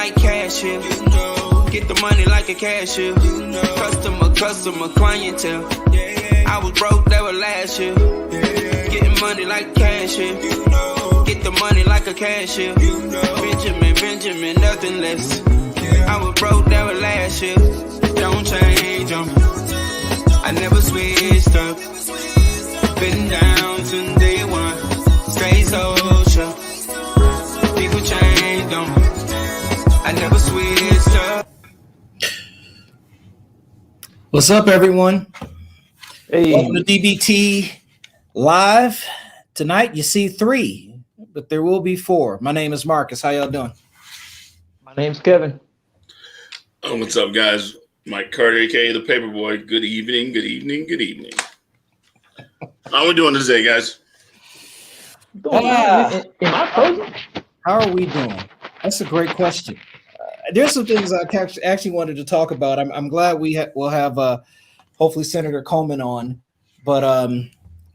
like cashier. Get the money like a cashier. Customer, clientele. I was broke, that was last year. Getting money like a cashier. Get the money like a cashier. Benjamin, nothing less. I was broke, that was last year. Don't change them. I never switched up. Been down since day one. Stay social. People change them. I never switched up. What's up, everyone? Hey. Welcome to DBT Live. Tonight you see 3, but there will be 4. My name is Marcus. How y'all doing? My name's Kevin. What's up, guys? Mike Carter, aka the Paperboy. Good evening, good evening, good evening. How are we doing today, guys? Am I frozen? How are we doing? That's a great question. There's some things I actually wanted to talk about. I'm glad we'll have hopefully Senator Coleman on, but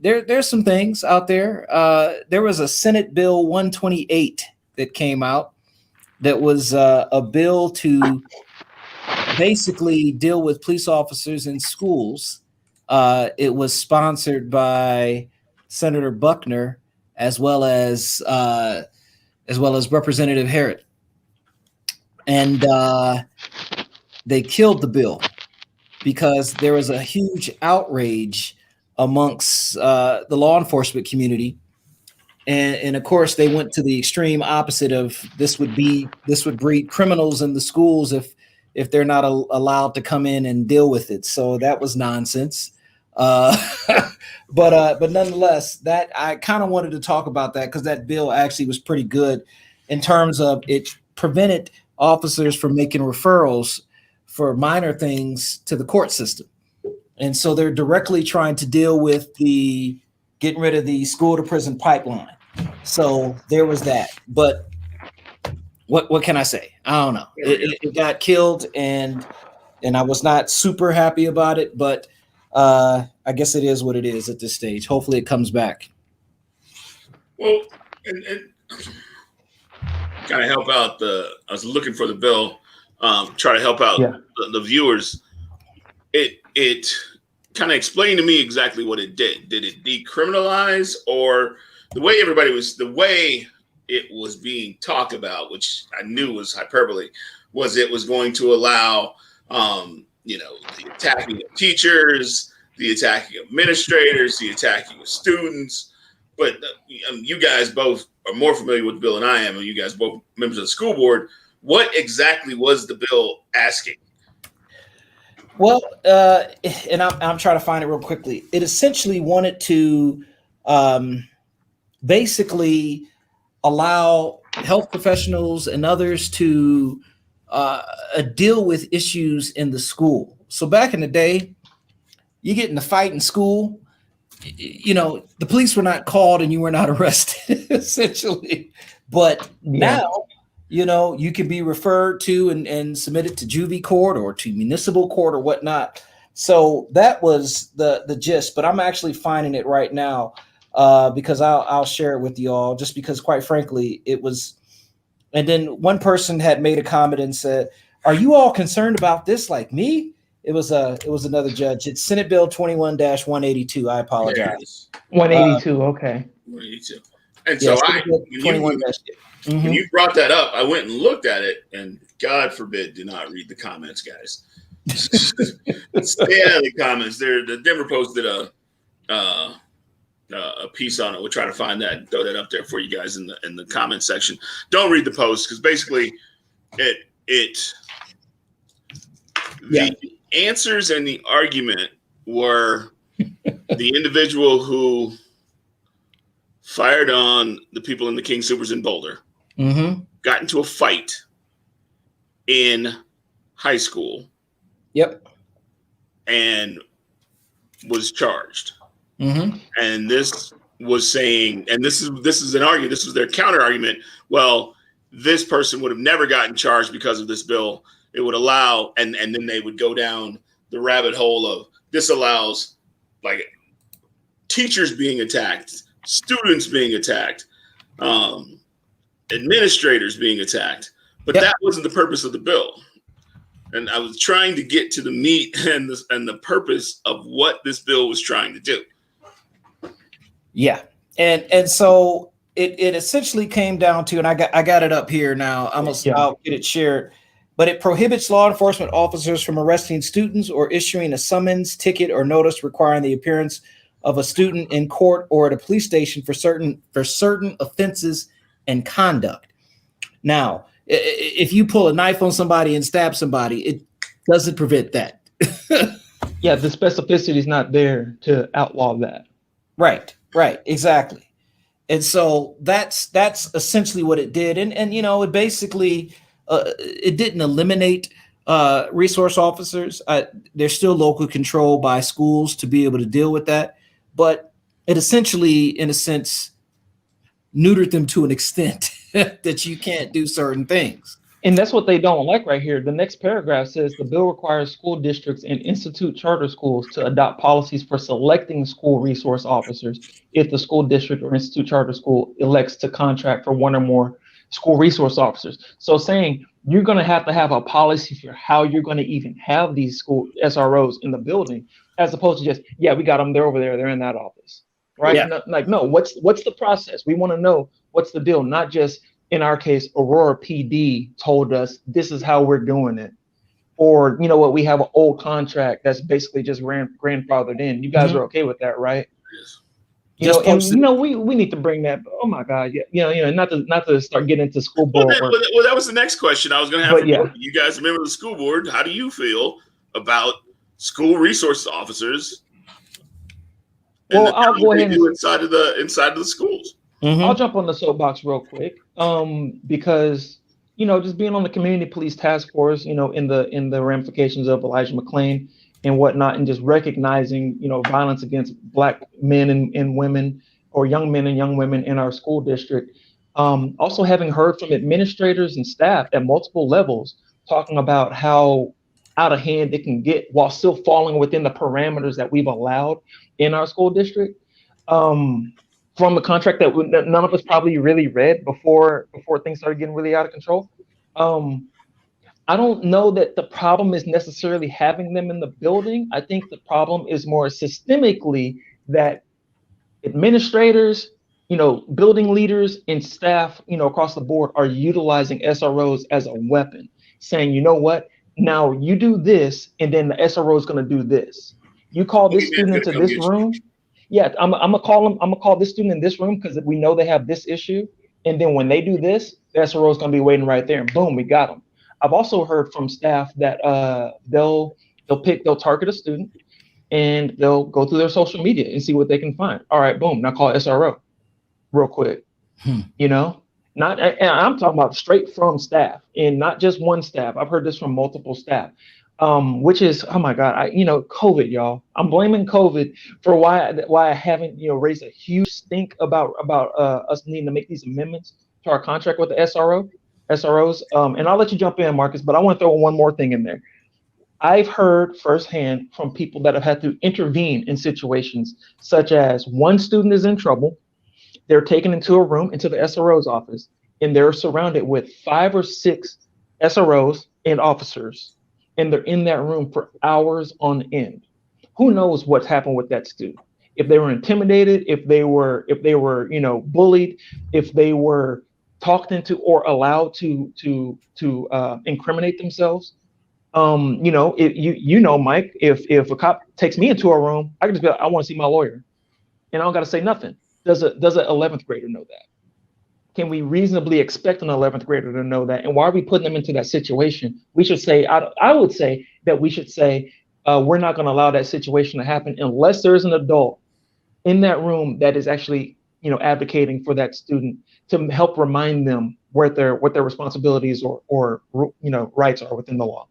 there's some things out there. There was a Senate Bill 128 that came out that was a bill to basically deal with police officers in schools. It was sponsored by Senator Buckner as well as Representative Harrod. And they killed the bill because there was a huge outrage amongst the law enforcement community. And of course, they went to the extreme opposite of this would breed criminals in the schools if they're not allowed to come in and deal with it. So that was nonsense. But nonetheless, that I kind of wanted to talk about that because that bill actually was pretty good in terms of it prevented officers from making referrals for minor things to the court system. And so they're directly trying to deal with the getting rid of the school to prison pipeline. So there was that. But what can I say? I don't know. It got killed and I was not super happy about it, but I guess it is what it is at this stage. Hopefully it comes back. Well, and kind of help out I was looking for the bill, try to help out the viewers. It kind of explained to me exactly what it did. Did it decriminalize, or the way it was being talked about, which I knew was hyperbole, was it was going to allow, the attacking of teachers, the attacking of administrators, the attacking of students. But you guys both are more familiar with the bill than I am, and you guys both members of the school board. What exactly was the bill asking? Well, and I'm trying to find it real quickly. It essentially wanted to basically allow health professionals and others to deal with issues in the school. So back in the day, you get in a fight in school, the police were not called and you were not arrested, essentially. But now, you can be referred to and submitted to juvie court or to municipal court or whatnot. So that was the gist. But I'm actually finding it right now because I'll share it with you all, just because, quite frankly, it was. And then one person had made a comment and said, "Are you all concerned about this like me?" It was another judge. It's Senate Bill 21-182. I apologize. 182. Okay. 182. And so when you brought that up, I went and looked at it, and God forbid, do not read the comments, guys. Stay out of the comments. The Denver Post did a piece on it. We'll try to find that and throw that up there for you guys in the comment section. Don't read the post because basically the answers and the argument were the individual who fired on the people in the King Supers in Boulder, got into a fight in high school. Yep. And was charged. And this was saying, and this is an argument, this was their counter argument. Well, this person would have never gotten charged because of this bill. It would allow, and then they would go down the rabbit hole of this allows like teachers being attacked, students being attacked, administrators being attacked. But that wasn't the purpose of the bill. And I was trying to get to the meat and the purpose of what this bill was trying to do. Yeah. And so it essentially came down to, and I got it up here now. I'll get it shared. But it prohibits law enforcement officers from arresting students or issuing a summons, ticket, or notice requiring the appearance of a student in court or at a police station for certain offenses and conduct. Now, if you pull a knife on somebody and stab somebody, it doesn't prevent that. Yeah, the specificity is not there to outlaw that. Right, exactly. And so that's essentially what it did. And it basically it didn't eliminate resource officers. There's still local control by schools to be able to deal with that, but it essentially, in a sense, neutered them to an extent that you can't do certain things. And that's what they don't like right here. The next paragraph says the bill requires school districts and institute charter schools to adopt policies for selecting school resource officers if the school district or institute charter school elects to contract for one or more school resource officers. So saying you're going to have a policy for how you're going to even have these school SROs in the building, as opposed to just, yeah, we got them, they're over there, they're in that office, right? Yeah. No, what's the process? We want to know what's the deal, not just, in our case, Aurora PD told us this is how we're doing it. Or, you know what, we have an old contract that's basically just grandfathered in. You guys are okay with that, right? Yes. We need to bring that. Oh my God, yeah, not to start getting into school board. Well, that was the next question I was going to have. Yeah. You guys remember the school board? How do you feel about school resource officers? Well, I'll go ahead and inside of the schools. Mm-hmm. I'll jump on the soapbox real quick, because just being on the community police task force, in the ramifications of Elijah McClain and whatnot, and just recognizing violence against Black men and women, or young men and young women in our school district. Also having heard from administrators and staff at multiple levels talking about how out of hand it can get while still falling within the parameters that we've allowed in our school district. From a contract that none of us probably really read before things started getting really out of control. I don't know that the problem is necessarily having them in the building. I think the problem is more systemically that administrators, building leaders and staff, across the board are utilizing SROs as a weapon, saying, you know what, now you do this, and then the SRO is going to do this. You call this student into this room. Yeah, I'm gonna call this student in this room because we know they have this issue. And then when they do this, the SRO is gonna be waiting right there, and boom, we got them. I've also heard from staff that they'll target a student and they'll go through their social media and see what they can find. All right, boom, now call SRO real quick. And I'm talking about straight from staff, and not just one staff. I've heard this from multiple staff. Which is, oh my God, COVID, y'all. I'm blaming COVID for why I haven't, raised a huge stink about us needing to make these amendments to our contract with the SROs. And I'll let you jump in, Marcus, but I want to throw one more thing in there. I've heard firsthand from people that have had to intervene in situations such as one student is in trouble, they're taken into a room, into the SRO's office, and they're surrounded with 5 or 6 SROs and officers. And they're in that room for hours on end. Who knows what's happened with that student? If they were intimidated, if they were, bullied, if they were talked into or allowed to incriminate themselves. Mike, if a cop takes me into a room, I can just be like, I want to see my lawyer, and I don't got to say nothing. Does an 11th grader know that? Can we reasonably expect an 11th grader to know that? And why are we putting them into that situation? We should say, I would say that we should say, we're not going to allow that situation to happen unless there's an adult in that room that is actually, advocating for that student to help remind them what their responsibilities or rights are within the law.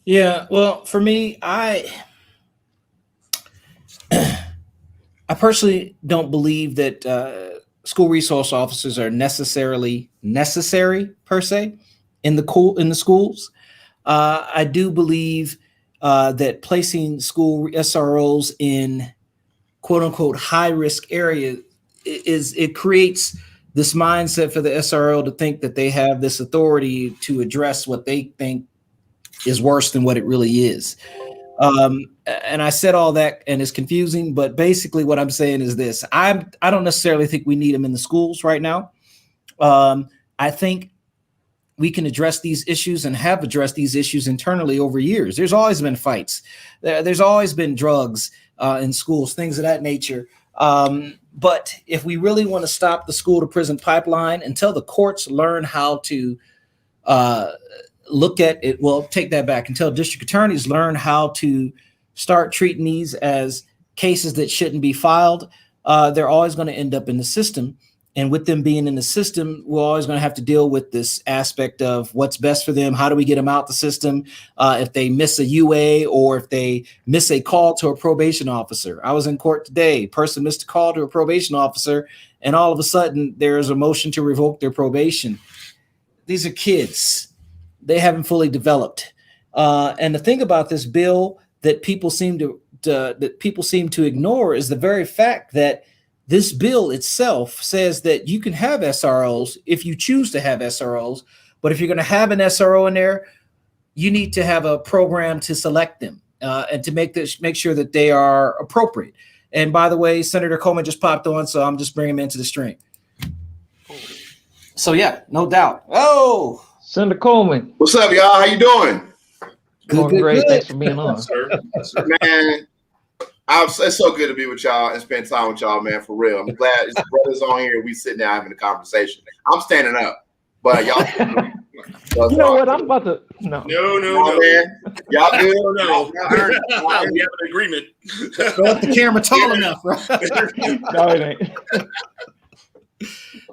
Yeah, well, for me, I personally don't believe that school resource officers are necessarily necessary per se in the schools. I do believe that placing school SROs in quote unquote high risk areas it creates this mindset for the SRO to think that they have this authority to address what they think is worse than what it really is. And I said all that, and it's confusing, but basically what I'm saying is this. I don't necessarily think we need them in the schools right now. I think we can address these issues and have addressed these issues internally over years. There's always been fights. There's always been drugs in schools, things of that nature. But if we really want to stop the school to prison pipeline, until the courts learn how to look at it, well, take that back, until district attorneys learn how to start treating these as cases that shouldn't be filed, they're always going to end up in the system. And with them being in the system, we're always going to have to deal with this aspect of what's best for them. How do we get them out the system? If they miss a UA or if they miss a call to a probation officer. I was in court today. Person missed a call to a probation officer, and all of a sudden there's a motion to revoke their probation. These are kids. They haven't fully developed. And the thing about this bill that people seem to ignore is the very fact that this bill itself says that you can have SROs if you choose to have SROs, but if you're going to have an SRO in there, you need to have a program to select them and to make sure that they are appropriate. And by the way, Senator Coleman just popped on, so I'm just bringing him into the stream. So yeah, no doubt. Oh, Senator Coleman, what's up, y'all? How you doing? Doing great. Thanks for being on, Sir. Man. It's so good to be with y'all and spend time with y'all, man, for real. I'm glad it's brothers on here. We sitting down having a conversation. I'm standing up, but y'all. You know what? I'm about to. No, man. Y'all good? No. We have an agreement. Go up the camera tall enough, right? No, it ain't.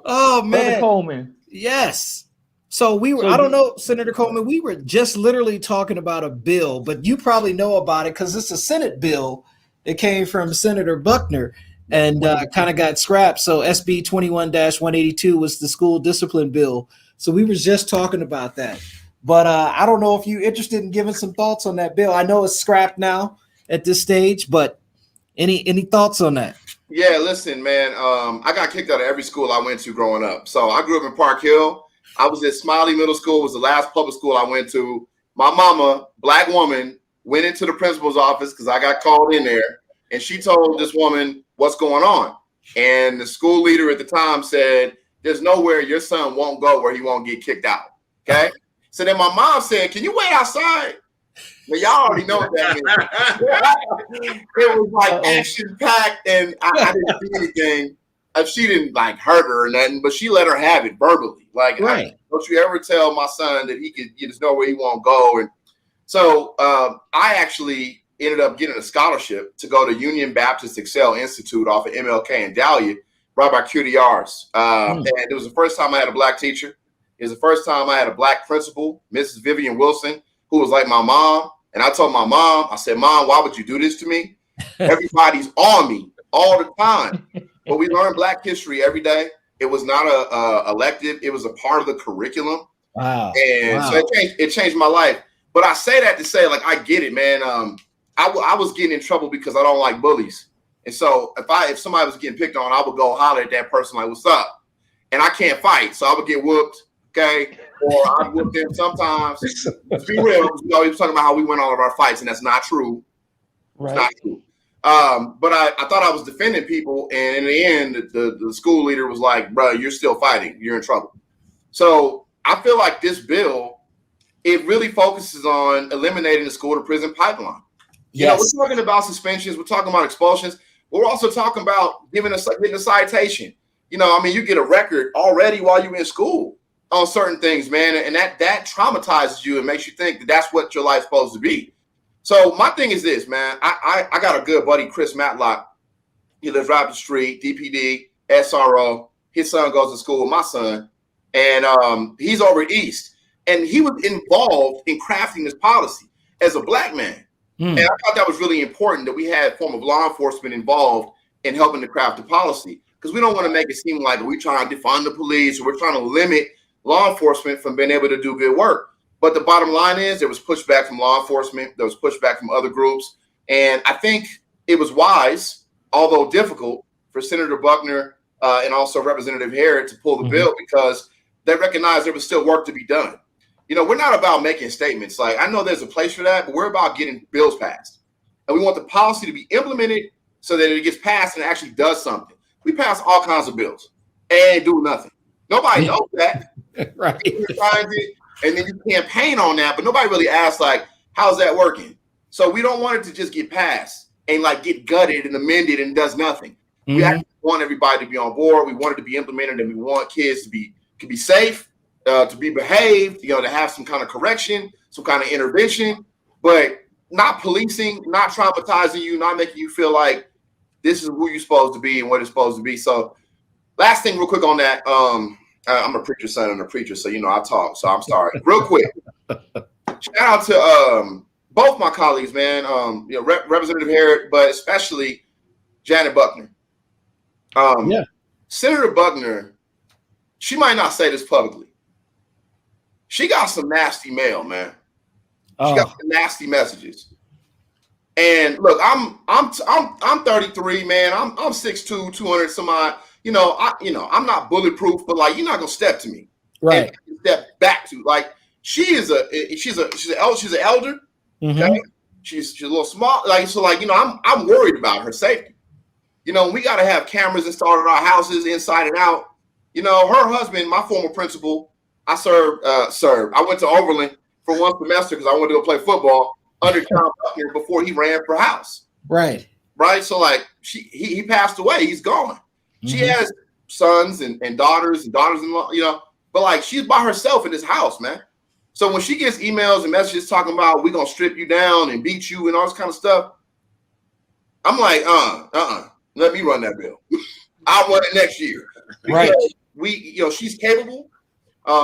Oh, man. Senator Coleman. Yes. So I don't know, Senator Coleman, we were just literally talking about a bill, but you probably know about it because it's a Senate bill. It came from Senator Buckner and kind of got scrapped. So SB 21-182 was the school discipline bill. So we were just talking about that. But I don't know if you're interested in giving some thoughts on that bill. I know it's scrapped now at this stage, but any thoughts on that? Yeah, listen, man, I got kicked out of every school I went to growing up. So I grew up in Park Hill. I was at Smiley Middle School, was the last public school I went to. My mama, black woman, went into the principal's office because I got called in there, and she told this woman what's going on. And the school leader at the time said, there's nowhere your son won't go where he won't get kicked out. Okay. So then my mom said, can you wait outside? Well, y'all already know what that means. It was like action packed, and I didn't see anything. She didn't like hurt her or nothing, but she let her have it verbally. Like, right. Don't you ever tell my son that he just know where he won't go. And so I actually ended up getting a scholarship to go to Union Baptist Excel Institute off of MLK and Dahlia, right by QDRs. And it was the first time I had a black teacher. It was the first time I had a black principal, Mrs. Vivian Wilson, who was like my mom. And I told my mom, I said, Mom, why would you do this to me? Everybody's on me all the time. But we learned Black history every day. It was not a elective. It was a part of the curriculum. Wow. And so it changed my life. But I say that to say, like, I get it, man. I was getting in trouble because I don't like bullies. And so if somebody was getting picked on, I would go holler at that person like, what's up? And I can't fight. So I would get whooped. Okay. Or I'd whoop them sometimes. Let's be real. You know, he was talking about how we win all of our fights, and that's not true. Right. It's not true. But I thought I was defending people, and in the end, the school leader was like, bro, you're still fighting. You're in trouble. So I feel like this bill, it really focuses on eliminating the school to prison pipeline. You know, we're talking about suspensions. We're talking about expulsions. We're also talking about getting a citation. You know, I mean, you get a record already while you're in school on certain things, man. And that traumatizes you and makes you think that that's what your life's supposed to be. So my thing is this, man. I got a good buddy, Chris Matlock. He lives right up the street, DPD, SRO. His son goes to school with my son. And he's over east. And he was involved in crafting this policy as a black man. And I thought that was really important that we had a form of law enforcement involved in helping to craft the policy. Because we don't want to make it seem like we're trying to defund the police or we're trying to limit law enforcement from being able to do good work. But the bottom line is there was pushback from law enforcement. There was pushback from other groups. And I think it was wise, although difficult, for Senator Buckner and also Representative Harrod to pull the bill because they recognized there was still work to be done. You know, we're not about making statements. Like, I know there's a place for that, but we're about getting bills passed. And we want the policy to be implemented so that it gets passed and actually does something. We pass all kinds of bills and do nothing. Nobody knows that. Right. And then you campaign on that, but nobody really asks, like, how's that working? So we don't want it to just get passed and like get gutted and amended and does nothing. We actually want everybody to be on board. We want it to be implemented, and we want kids to be safe, to be behaved, you know, to have some kind of correction, some kind of intervention, but not policing, not traumatizing you, not making you feel like this is who you're supposed to be and what it's supposed to be. So last thing real quick on that, I'm a preacher's son and a preacher, so, you know, I talk, so I'm sorry. Real quick, shout out to both my colleagues, man, you know, Representative Harrod, but especially Janet Buckner. Senator Buckner, she might not say this publicly. She got some nasty mail, man. She got some nasty messages. And look, I'm 33, man. I'm 6'2", 200 some odd. You know, I'm not bulletproof, but like, you're not gonna step to me, right? And step back to, like, she's an elder. Okay? She's a little small, like, so, like, you know, I'm worried about her safety. You know, we got to have cameras installed in our houses inside and out. You know, her husband, my former principal, I served. I went to Overland for one semester because I wanted to go play football under John Buckner before he ran for House. Right. So like, he passed away. He's gone. She has sons and daughters-in-law, you know, but like, she's by herself in this house, man. So when she gets emails and messages talking about we're gonna strip you down and beat you and all this kind of stuff, I'm like, let me run that bill. I'll run it next year. Because right. She's capable.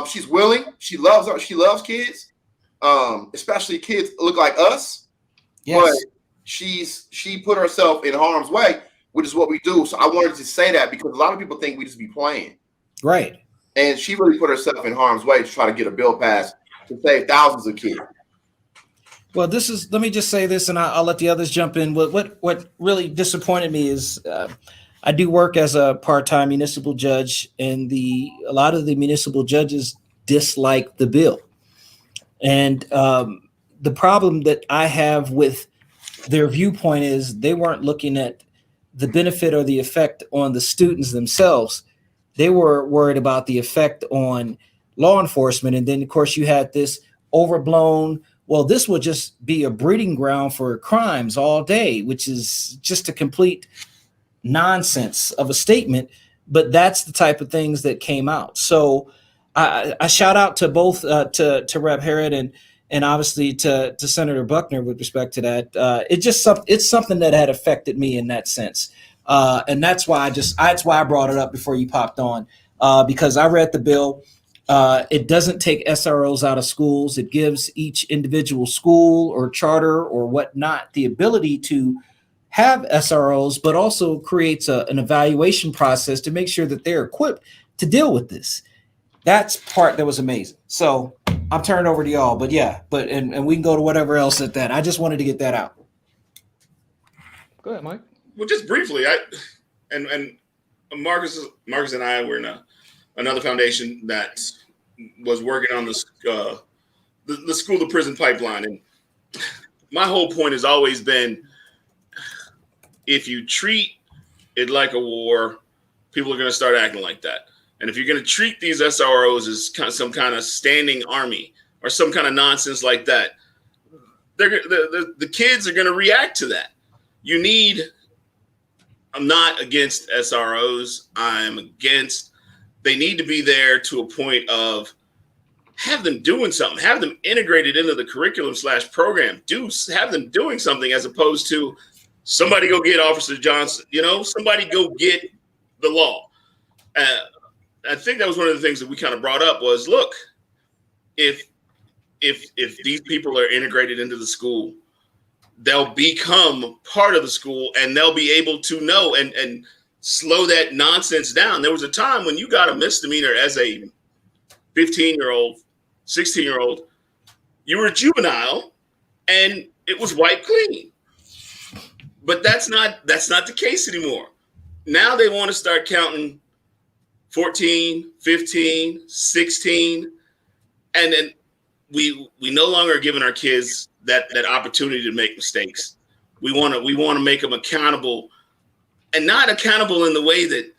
She's willing. She loves kids. Especially kids look like us. Yes. But she put herself in harm's way, which is what we do. So I wanted to say that because a lot of people think we just be playing. Right. And she really put herself in harm's way to try to get a bill passed to save thousands of kids. Well, let me just say this, and I'll let the others jump in. What really disappointed me is I do work as a part-time municipal judge, and a lot of the municipal judges dislike the bill. And the problem that I have with their viewpoint is they weren't looking at the benefit or the effect on the students themselves. They were worried about the effect on law enforcement. And then, of course, you had this overblown, well, this will just be a breeding ground for crimes all day, which is just a complete nonsense of a statement. But that's the type of things that came out. So I shout out to both to Rep. Harrod and obviously to Senator Buckner with respect to that. It's something that had affected me in that sense. And that's why I brought it up before you popped on, because I read the bill. It doesn't take SROs out of schools. It gives each individual school or charter or whatnot the ability to have SROs, but also creates an evaluation process to make sure that they're equipped to deal with this. That's part that was amazing. So I'm turning over to y'all, but yeah, and we can go to whatever else at that. I just wanted to get that out. Go ahead, Mike. Well, just briefly, and Marcus and I were in another foundation that was working on the school to prison pipeline. And my whole point has always been, if you treat it like a war, people are going to start acting like that. And if you're going to treat these SROs as some kind of standing army or some kind of nonsense like that, the kids are going to react to that. I'm not against SROs. They need to be there to a point of have them doing something, have them integrated into the curriculum / program, have them doing something, as opposed to somebody go get Officer Johnson, somebody go get the law. I think that was one of the things that we kind of brought up was, look, if these people are integrated into the school, they'll become part of the school and they'll be able to know and slow that nonsense down. There was a time when you got a misdemeanor as a 15-year-old, 16-year-old, you were a juvenile and it was wiped clean. But that's not the case anymore. Now they want to start counting 14, 15, 16, and then we no longer are giving our kids that opportunity to make mistakes. We want to make them accountable, and not accountable in the way that,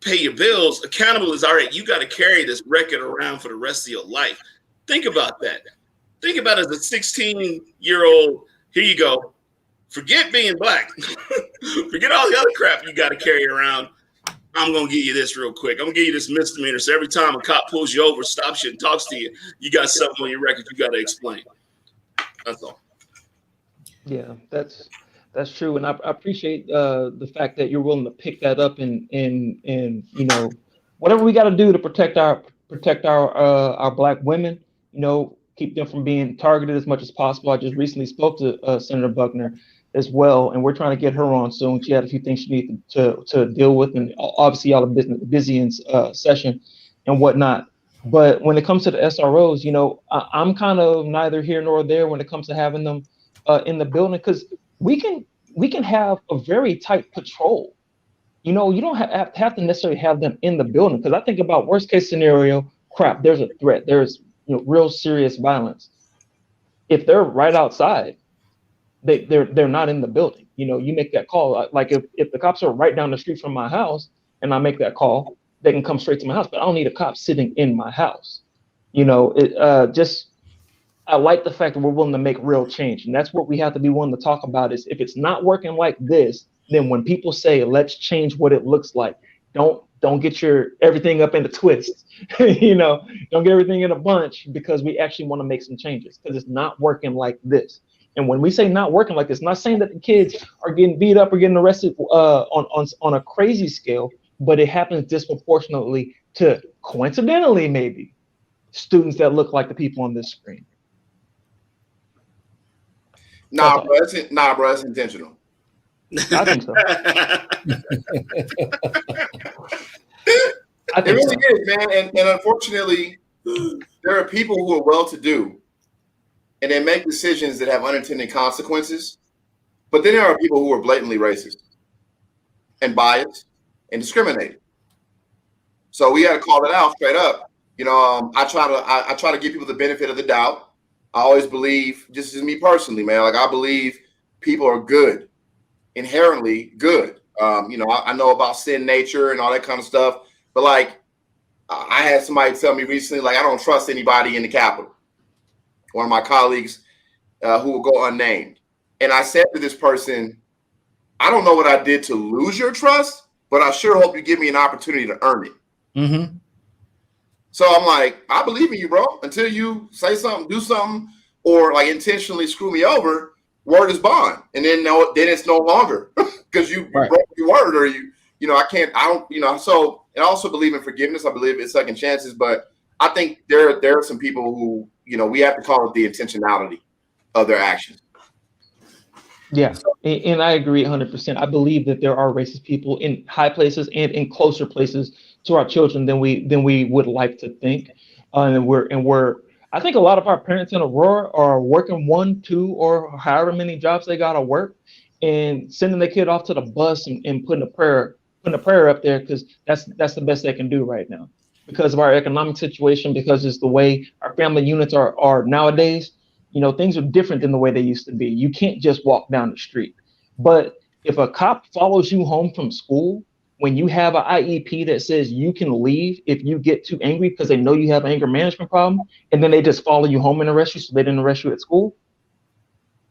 pay your bills. Accountable is, all right, you got to carry this record around for the rest of your life. Think about that. Think about it as a 16-year-old. Here you go. Forget being black. Forget all the other crap you got to carry around. I'm going to give you this real quick. I'm going to give you this misdemeanor. So every time a cop pulls you over, stops you, and talks to you, you got something on your record you got to explain. That's all. Yeah, that's true, and I appreciate the fact that you're willing to pick that up and whatever we got to do to protect our black women, keep them from being targeted as much as possible. I just recently spoke to Senator Buckner as well, and we're trying to get her on soon. She had a few things she needed to deal with, and obviously y'all are busy in session and whatnot. But when it comes to the SROs, I'm kind of neither here nor there when it comes to having them in the building, because we can have a very tight patrol. You don't have to necessarily have them in the building, because I think about worst case scenario, crap, there's a threat, there's real serious violence. If they're right outside, they're not in the building. You make that call. Like if the cops are right down the street from my house and I make that call, they can come straight to my house. But I don't need a cop sitting in my house. I like the fact that we're willing to make real change, and that's what we have to be willing to talk about. Is if it's not working like this, then when people say let's change what it looks like, don't get your everything up into twists. Don't get everything in a bunch, because we actually want to make some changes, because it's not working like this. And when we say not working like this, not saying that the kids are getting beat up or getting arrested on a crazy scale, but it happens disproportionately to, coincidentally maybe, students that look like the people on this screen. Nah, bro, it's intentional. I think so. It really is, man. And unfortunately, there are people who are well-to-do, and they make decisions that have unintended consequences. But then there are people who are blatantly racist and biased and discriminating. So we got to call it out straight up. I try to give people the benefit of the doubt. I always believe, just as me personally, man, like I believe people are good, inherently good. I know about sin nature and all that kind of stuff, but like I had somebody tell me recently, like, I don't trust anybody in the Capitol. One of my colleagues who will go unnamed. And I said to this person, I don't know what I did to lose your trust, but I sure hope you give me an opportunity to earn it. Mm-hmm. So I'm like, I believe in you, bro. Until you say something, do something, or like intentionally screw me over, word is bond. And then it's no longer because you broke your word, or so. And I also believe in forgiveness. I believe in second chances, but I think there are some people who, we have to call it the intentionality of their actions. Yeah, and I agree 100%. I believe that there are racist people in high places and in closer places to our children than we would like to think. I think a lot of our parents in Aurora are working 1, 2, or however many jobs they gotta work, and sending their kid off to the bus and putting a prayer up there, because that's the best they can do right now, because of our economic situation, because it's the way our family units are nowadays. Things are different than the way they used to be. You can't just walk down the street. But if a cop follows you home from school, when you have an IEP that says you can leave if you get too angry because they know you have an anger management problem, and then they just follow you home and arrest you so they didn't arrest you at school,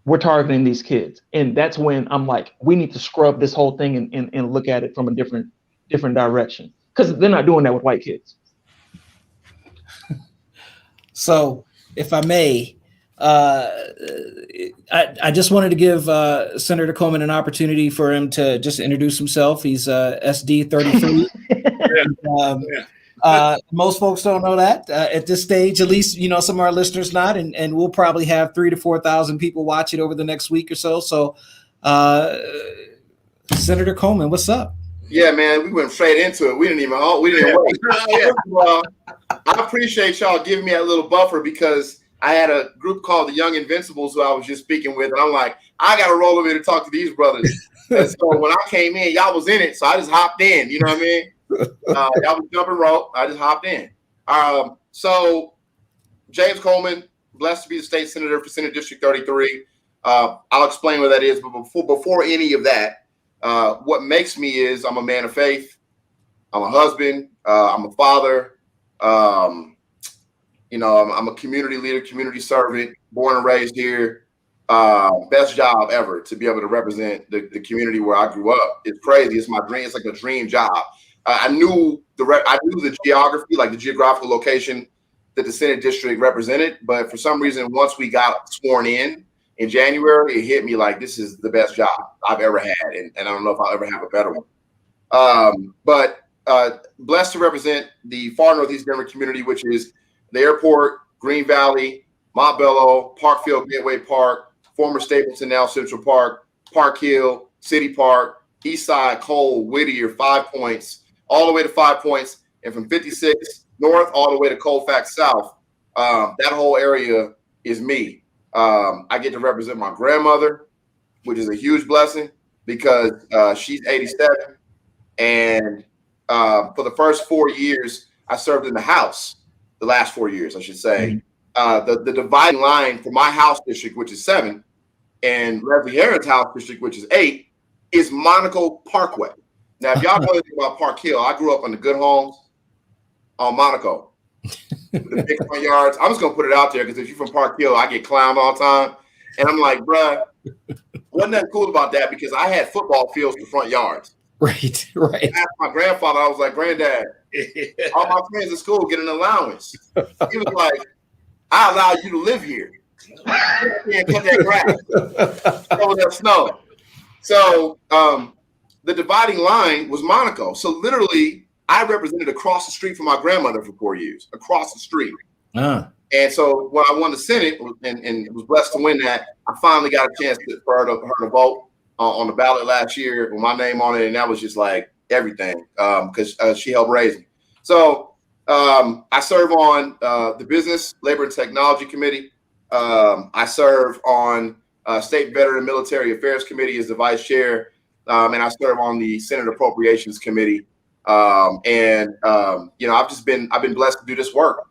we're targeting these kids. And that's when I'm like, we need to scrub this whole thing and look at it from a different direction, because they're not doing that with white kids. So if I may, I just wanted to give Senator Coleman an opportunity for him to just introduce himself. He's SD 33. Most folks don't know that at this stage, at least, some of our listeners not, and we'll probably have 3,000 to 4,000 people watch it over the next week or so. So Senator Coleman, what's up? Yeah, man, we went straight into it. We didn't wait. I appreciate y'all giving me that little buffer, because I had a group called the Young Invincibles who I was just speaking with, and I'm like, I got to roll over here to talk to these brothers. And so when I came in, y'all was in it, so I just hopped in. You know what I mean? was jumping rope. I just hopped in. So James Coleman, blessed to be the state senator for Senate District 33. I'll explain what that is, but before any of that, what makes me is I'm a man of faith. I'm a husband. I'm a father. I'm a community leader, community servant, born and raised here. Best job ever to be able to represent the community where I grew up. It's crazy. It's my dream. It's like a dream job. I knew the geography, like the geographical location that the Senate district represented. But for some reason, once we got sworn in January, it hit me like this is the best job I've ever had. And I don't know if I'll ever have a better one. But blessed to represent the far Northeast Denver community, which is the airport, Green Valley, Montbello, Parkfield, Gateway Park, former Stapleton, now Central Park, Park Hill, City Park, Eastside, Cole, Whittier, 5 Points, all the way to 5 Points, and from 56 North all the way to Colfax South. That whole area is me. I get to represent my grandmother, which is a huge blessing because she's 87. And for the first 4 years, I served in the House, the last 4 years, I should say. The dividing line for my House district, which is 7, and Leslie Herron's House district, which is 8, is Monaco Parkway. Now, if y'all know anything about Park Hill, I grew up on the good homes on Monaco. The big front yards. I'm just going to put it out there because if you're from Park Hill, I get clowned all the time. And I'm like, bruh, wasn't that cool about that? Because I had football fields for front yards. Right. I asked my grandfather, I was like, Granddad, all my friends at school get an allowance. He was like, I allow you to live here. You can't cut that grass. Cover that snow. So the dividing line was Monaco. So literally, I represented across the street from my grandmother for 4 years, across the street. And so when I won the Senate and was blessed to win that, I finally got a chance for her to vote on the ballot last year with my name on it. And that was just like everything because she helped raise me. So I serve on the Business, Labor, and Technology Committee. I serve on State Veteran and Military Affairs Committee as the vice chair. And I serve on the Senate Appropriations Committee. I've been blessed to do this work.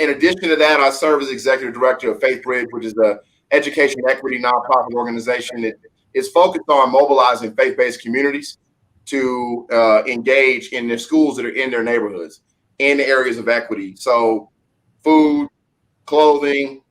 In addition to that, I serve as executive director of Faith Bridge, which is the education equity nonprofit organization that is focused on mobilizing faith-based communities to engage in their schools that are in their neighborhoods in the areas of equity. So food, clothing,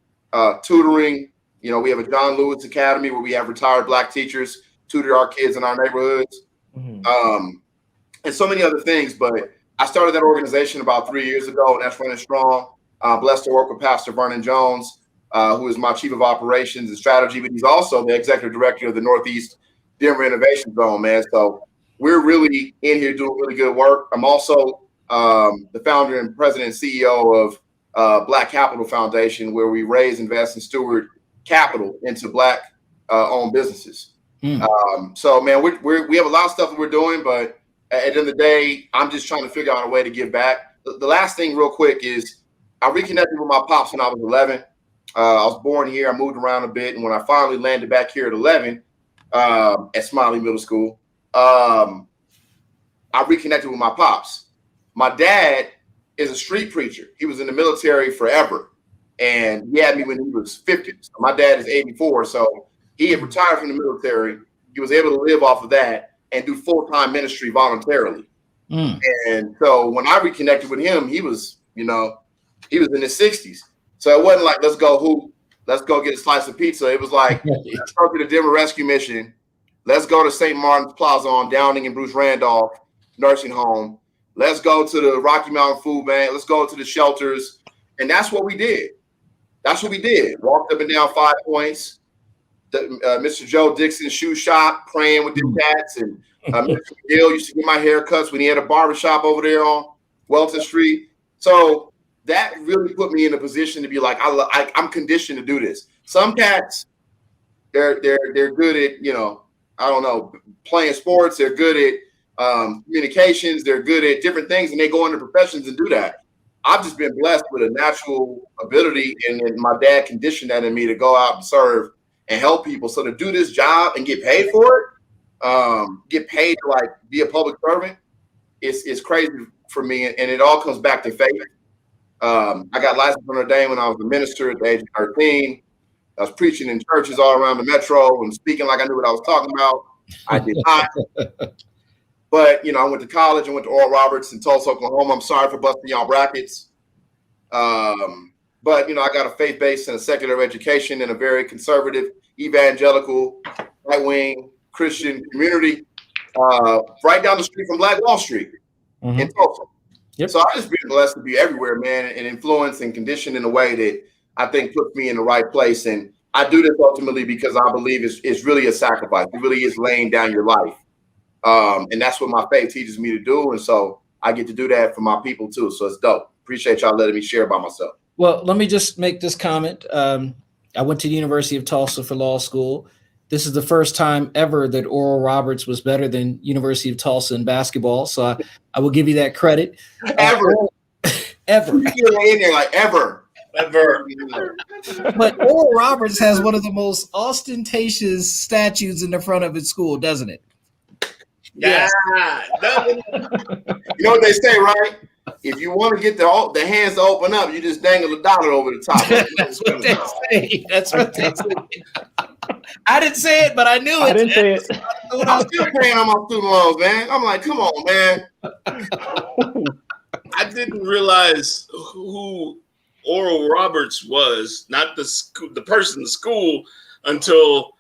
tutoring. We have a John Lewis Academy where we have retired Black teachers tutor our kids in our neighborhoods. And so many other things. But I started that organization about 3 years ago, and that's running strong. Blessed to work with Pastor Vernon Jones, who is my chief of operations and strategy, but he's also the executive director of the Northeast Denver Innovation Zone, man. So we're really in here doing really good work. I'm also the founder and president and CEO of Black Capital Foundation, where we raise, invest, and steward capital into Black owned businesses. So, man, we have a lot of stuff that we're doing, but at the end of the day, I'm just trying to figure out a way to give back. The last thing real quick is I reconnected with my pops when I was 11. I was born here. I moved around a bit. And when I finally landed back here at 11 at Smiley Middle School, I reconnected with my pops. My dad is a street preacher. He was in the military forever. And he had me when he was 50. So my dad is 84. So he had retired from the military. He was able to live off of that and do full-time ministry voluntarily. And so when I reconnected with him, he was in his 60s. So it wasn't like, let's go hoop, let's go get a slice of pizza. It was like, let's go to the Denver Rescue Mission. Let's go to St. Martin's Plaza on Downing and Bruce Randolph nursing home. Let's go to the Rocky Mountain Food Bank. Let's go to the shelters. And that's what we did. Walked up and down 5 Points. Mr. Joe Dixon's shoe shop, praying with the cats. And Mr. McGill used to get my haircuts when he had a barbershop over there on Welton Street. So that really put me in a position to be like, I'm conditioned to do this. Some cats, they're good at, playing sports. They're good at communications. They're good at different things, and they go into professions and do that. I've just been blessed with a natural ability, and my dad conditioned that in me to go out and serve and help people. So to do this job and get paid for it, get paid to like be a public servant, it's crazy for me, and it all comes back to faith. I got licensed from Notre Dame when I was a minister at the age of 13. I was preaching in churches all around the metro and speaking like I knew what I was talking about. I did not. But, I went to college. I went to Oral Roberts in Tulsa, Oklahoma. I'm sorry for busting y'all brackets. But, I got a faith-based and a secular education in a very conservative, evangelical, right-wing Christian community right down the street from Black Wall Street in Tulsa. Yep. So I just been blessed to be everywhere, man, and influenced and conditioned in a way that I think puts me in the right place. And I do this ultimately because I believe it's really a sacrifice. It really is laying down your life. And that's what my faith teaches me to do. And so I get to do that for my people too. So it's dope. Appreciate y'all letting me share about myself. Well, let me just make this comment. I went to the University of Tulsa for law school. This is the first time ever that Oral Roberts was better than University of Tulsa in basketball. So I will give you that credit. Ever. Ever. You're in there like ever. But Oral Roberts has one of the most ostentatious statues in the front of its school, doesn't it? Yeah. You know what they say, right? If you want to get the hands to open up, you just dangle a dollar over the top. That's what they say. That's what they say. I didn't say it, but I knew it. I didn't say it. I'm still paying on my student loans, man. I'm like, come on, man. I didn't realize who Oral Roberts was, not the person in the school, until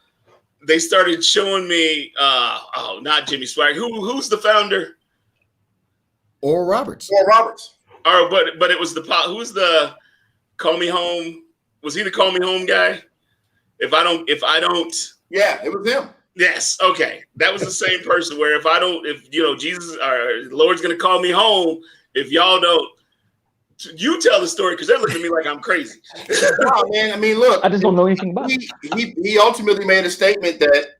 they started showing me. Not Jimmy Swag. Who's the founder? Oral Roberts. Oral Roberts. Or but it was who's the Call Me Home? Was he the Call Me Home guy? If I don't. Yeah, it was him. Yes. Okay. That was the same person where if Jesus or the Lord's going to call me home, if y'all don't, you tell the story because they're looking at me like I'm crazy. No, man. I mean, look. I just don't know anything about it. He ultimately made a statement that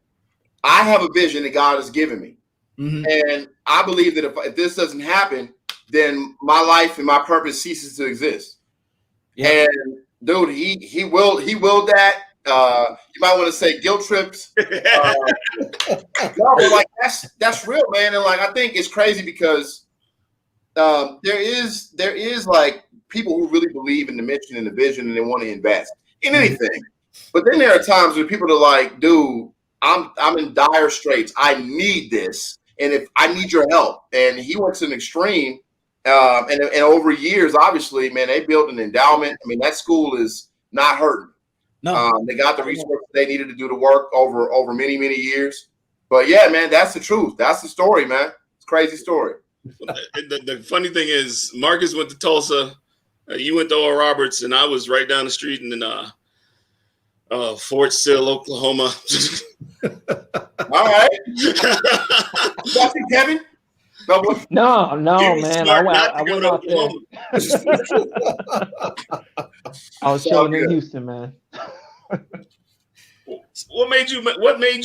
I have a vision that God has given me. Mm-hmm. And I believe that if this doesn't happen, then my life and my purpose ceases to exist. Yeah. And dude, he willed that. You might want to say guilt trips. No, but like that's real, man. And like I think it's crazy because there is like people who really believe in the mission and the vision and they want to invest in anything. But then there are times where people are like, dude, I'm in dire straits. I need this. And if I need your help, and he went to an extreme, and over years, obviously, man, they built an endowment. I mean, that school is not hurting. No, they got the resources they needed to do the work over many, many years. But yeah, man, that's the truth. That's the story, man. It's a crazy story. The funny thing is, Marcus went to Tulsa, you went to Oral Roberts, and I was right down the street in Fort Sill, Oklahoma. All right. That's it, Kevin? No, man. I went out there. I was chilling in Houston, man. What made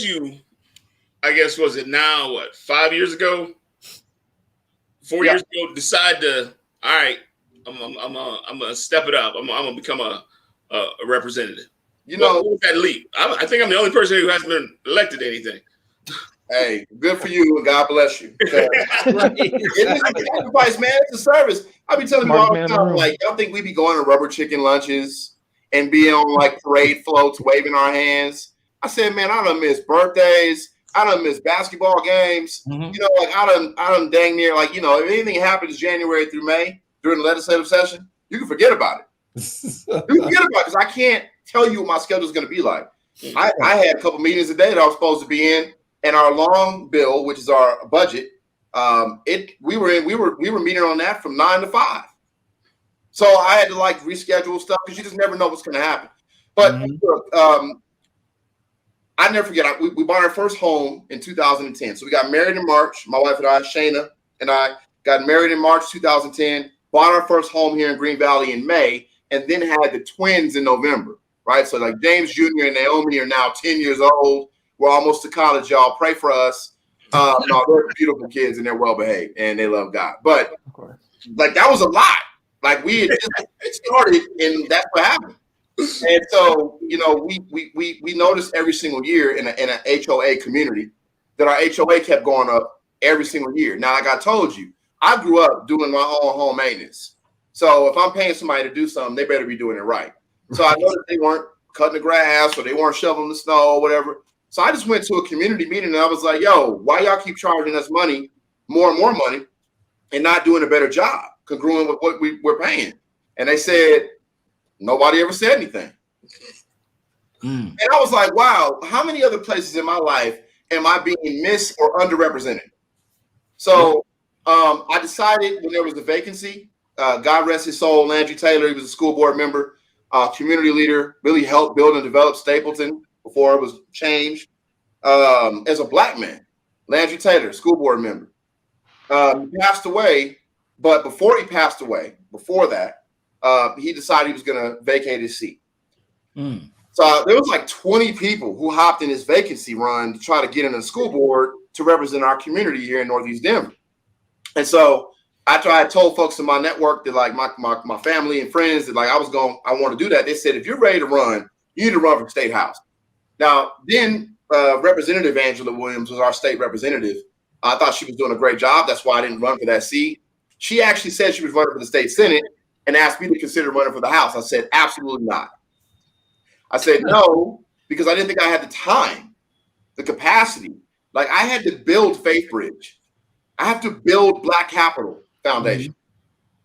you? I guess was it now? 5 years ago? 4 years ago? Decide to all right. I'm gonna step it up. I'm gonna become a representative. What was that leap? I think I'm the only person who hasn't been elected to anything. Hey, good for you, and God bless you. It is a sacrifice, man. It's a service. I be telling you all the time, like, y'all think we be going to rubber chicken lunches and be on like parade floats, waving our hands? I said, man, I done miss birthdays. I done miss basketball games. Mm-hmm. Like I done dang near, like, if anything happens January through May during the legislative session, you can forget about it. You can forget about it because I can't tell you what my schedule is going to be like. I had a couple meetings a day that I was supposed to be in. And our long bill, which is our budget, we were meeting on that from 9 to 5. So I had to like reschedule stuff because you just never know what's going to happen. But I never forget. We bought our first home in 2010. So we got married in March. My wife and I, Shayna, and I got married in March 2010. Bought our first home here in Green Valley in May, and then had the twins in November. Right. So like James Jr. and Naomi are now 10 years old. We're almost to college, y'all. Pray for us. No, they're beautiful kids and they're well behaved and they love God. But like that was a lot. Like we had just started and that's what happened. And so we noticed every single year in an HOA community that our HOA kept going up every single year. Now, like I told you, I grew up doing my own home maintenance. So if I'm paying somebody to do something, they better be doing it right. So I know that they weren't cutting the grass or they weren't shoveling the snow or whatever. So I just went to a community meeting and I was like, yo, why y'all keep charging us money, more and more money, and not doing a better job, congruent with what we're paying? And they said, nobody ever said anything. And I was like, wow, how many other places in my life am I being mis or underrepresented? So I decided when there was a vacancy, God rest his soul, Landry Taylor, he was a school board member, community leader, really helped build and develop Stapleton before it was changed. As a black man, Landry Taylor, school board member, he passed away. But before he passed away, before that, he decided he was going to vacate his seat. So there was like 20 people who hopped in his vacancy run to try to get in the school board to represent our community here in Northeast Denver. And so after I told folks in my network that like my family and friends that like I want to do that, they said, if you're ready to run, you need to run for state house. Now, then Representative Angela Williams was our state representative. I thought she was doing a great job. That's why I didn't run for that seat. She actually said she was running for the state Senate and asked me to consider running for the House. I said, absolutely not. I said no, because I didn't think I had the time, the capacity. Like I had to build Faith Bridge. I have to build Black Capital Foundation.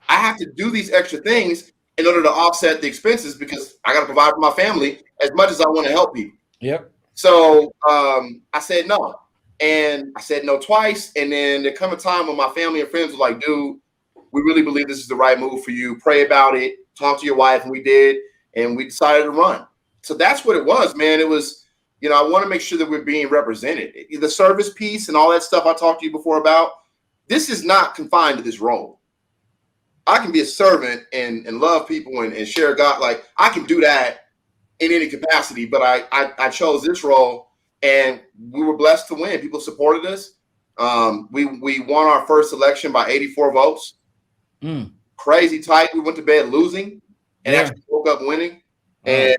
I have to do these extra things in order to offset the expenses because I got to provide for my family as much as I want to help people. Yep. So I said no. And I said no twice. And then there come a time when my family and friends were like, dude, we really believe this is the right move for you. Pray about it. Talk to your wife. And we did. And we decided to run. So that's what it was, man. It was, you know, I want to make sure that we're being represented. The service piece and all that stuff I talked to you before about, this is not confined to this role. I can be a servant and love people and share God. Like I can do that in any capacity, but I chose this role and we were blessed to win. People supported us. We won our first election by 84 votes. Crazy tight. We went to bed losing and actually woke up winning. And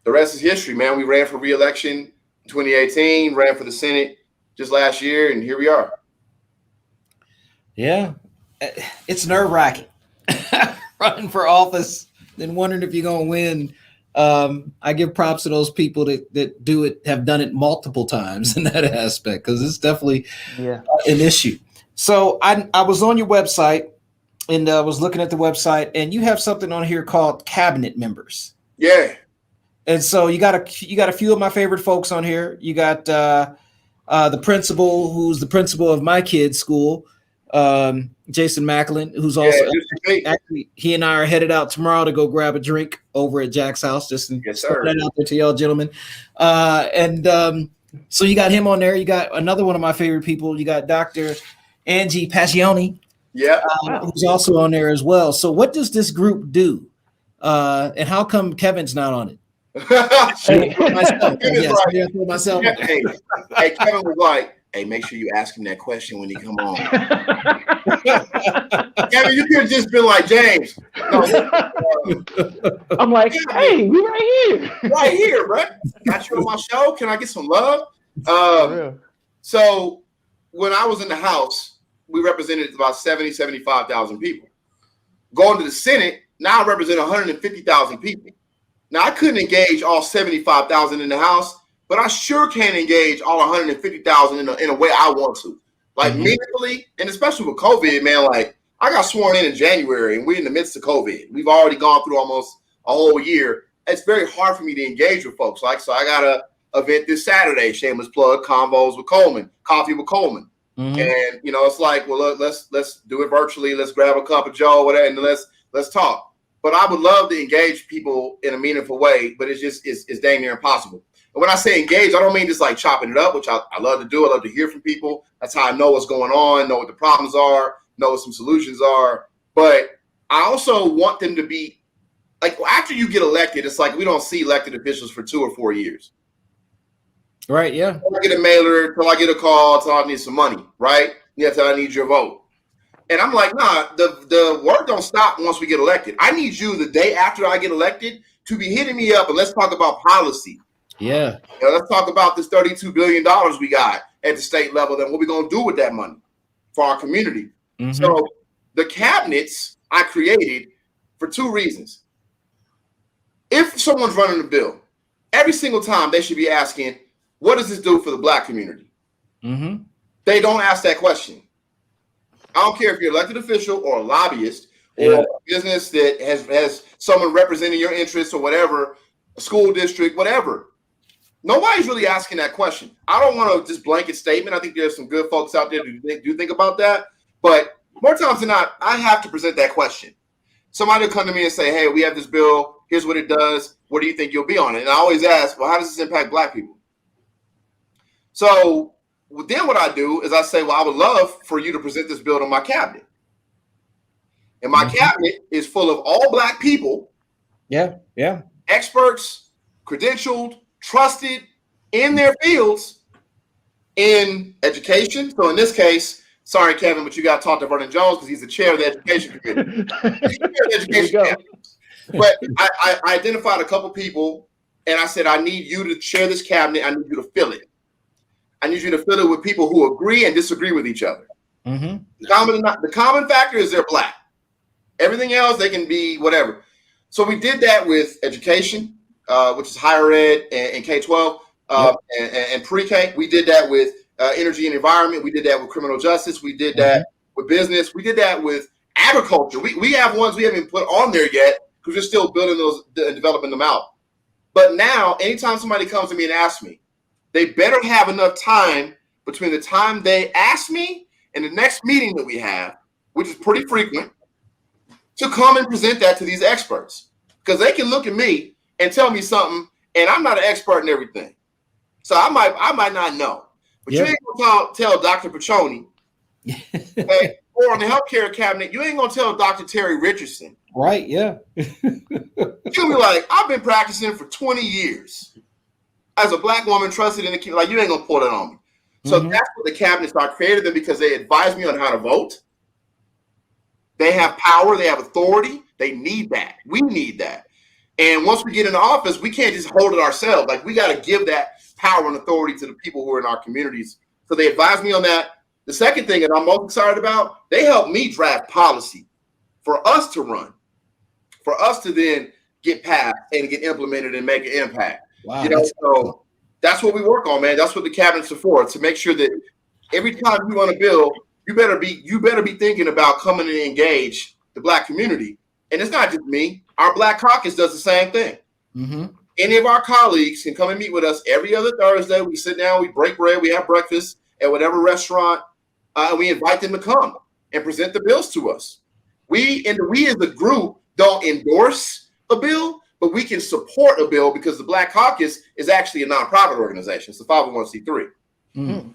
the rest is history, man. We ran for re-election in 2018, ran for the Senate just last year, and here we are. Yeah, it's nerve-wracking running for office and wondering if you're going to win. I give props to those people that do it, have done it multiple times in that aspect, because it's definitely an issue. So I was on your website and I was looking at the website, and you have something on here called cabinet members. Yeah. And so you got a few of my favorite folks on here. You got the principal, who's the principal of my kid's school, Jason Macklin, who's also actually, he and I are headed out tomorrow to go grab a drink over at Jack's house. Just put that out there to y'all gentlemen. So you got him on there. You got another one of my favorite people. You got Dr. Angie Pacioni. Yeah. Who's also on there as well. So what does this group do? And how come Kevin's not on it? Hey, Kevin was like, hey, make sure you ask him that question when he come on. Kevin, you could have just been like, James. No, I'm like, hey, we right here. Right here, bro. Got you on my show. Can I get some love? So when I was in the House, we represented about 75,000 people. Going to the Senate, now I represent 150,000 people. Now, I couldn't engage all 75,000 in the House, but I sure can engage all 150,000 in a way I want to. Like meaningfully, and especially with COVID, man, like I got sworn in January and we're in the midst of COVID. We've already gone through almost a whole year. It's very hard for me to engage with folks. Like, so I got a event this Saturday, shameless plug, Convos with Coleman, Coffee with Coleman. And, you know, it's like, well, let's do it virtually. Let's grab a cup of Joe, whatever, and let's talk. But I would love to engage people in a meaningful way, but it's dang near impossible. And when I say engage, I don't mean just like chopping it up, which I love to do. I love to hear from people. That's how I know what's going on, know what the problems are, know what some solutions are. But I also want them to be like, after you get elected, it's like we don't see elected officials for 2 or 4 years. Right, yeah. Till I get a mailer, till I get a call, till I need some money, right? Yeah, till I need your vote. And I'm like, nah, the work don't stop once we get elected. I need you the day after I get elected to be hitting me up and let's talk about policy. Yeah. You know, let's talk about this $32 billion we got at the state level and what we're going to do with that money for our community. Mm-hmm. So the cabinets I created for 2 reasons. If someone's running a bill, every single time they should be asking, what does this do for the Black community? Mm-hmm. They don't ask that question. I don't care if you're an elected official or a lobbyist or Yeah. a business that has someone representing your interests or whatever, a school district, whatever. Nobody's really asking that question. I don't want to just blanket statement. I think there's some good folks out there who do think about that. But more times than not, I have to present that question. Somebody will come to me and say, hey, we have this bill. Here's what it does. What do you think you'll be on it? And I always ask, well, how does this impact Black people? So then what I do is I say, well, I would love for you to present this bill to my cabinet. And my cabinet is full of all Black people. Yeah. Experts, credentialed, trusted in their fields in education. So in this case, sorry, Kevin, but you got to talk to Vernon Jones because he's the chair of the education committee. But I identified a couple people and I said, I need you to chair this cabinet. I need you to fill it. I need you to fill it with people who agree and disagree with each other. Mm-hmm. The common factor is they're Black. Everything else, they can be whatever. So we did that with education, which is higher ed and K-12 and pre-K. We did that with energy and environment. We did that with criminal justice. We did that with business. We did that with agriculture. We have ones we haven't put on there yet because we're still building those and developing them out. But now, anytime somebody comes to me and asks me, they better have enough time between the time they ask me and the next meeting that we have, which is pretty frequent, to come and present that to these experts. Because they can look at me and tell me something, and I'm not an expert in everything. So I might not know. But you ain't gonna tell Dr. Piccioni, okay, or on the healthcare cabinet, you ain't gonna tell Dr. Terry Richardson. Right, yeah. You'll be like, I've been practicing for 20 years as a Black woman trusted in the community. Like, you ain't gonna pull that on me. So that's what the cabinets are. I created them because they advise me on how to vote. They have power, they have authority. They need that. We need that. And once we get into office, we can't just hold it ourselves. Like, we got to give that power and authority to the people who are in our communities. So they advise me on that. The second thing that I'm most excited about, they help me draft policy for us to run, for us to then get passed and get implemented and make an impact. Wow. You know, so that's what we work on, man. That's what the cabinets are for, to make sure that every time you run a bill, you better be thinking about coming and engage the Black community. And it's not just me. Our Black Caucus does the same thing. Mm-hmm. Any of our colleagues can come and meet with us every other Thursday. We sit down, we break bread, we have breakfast at whatever restaurant, and we invite them to come and present the bills to us. We as a group don't endorse a bill, but we can support a bill because the Black Caucus is actually a nonprofit organization. It's a 501c3. Mm-hmm.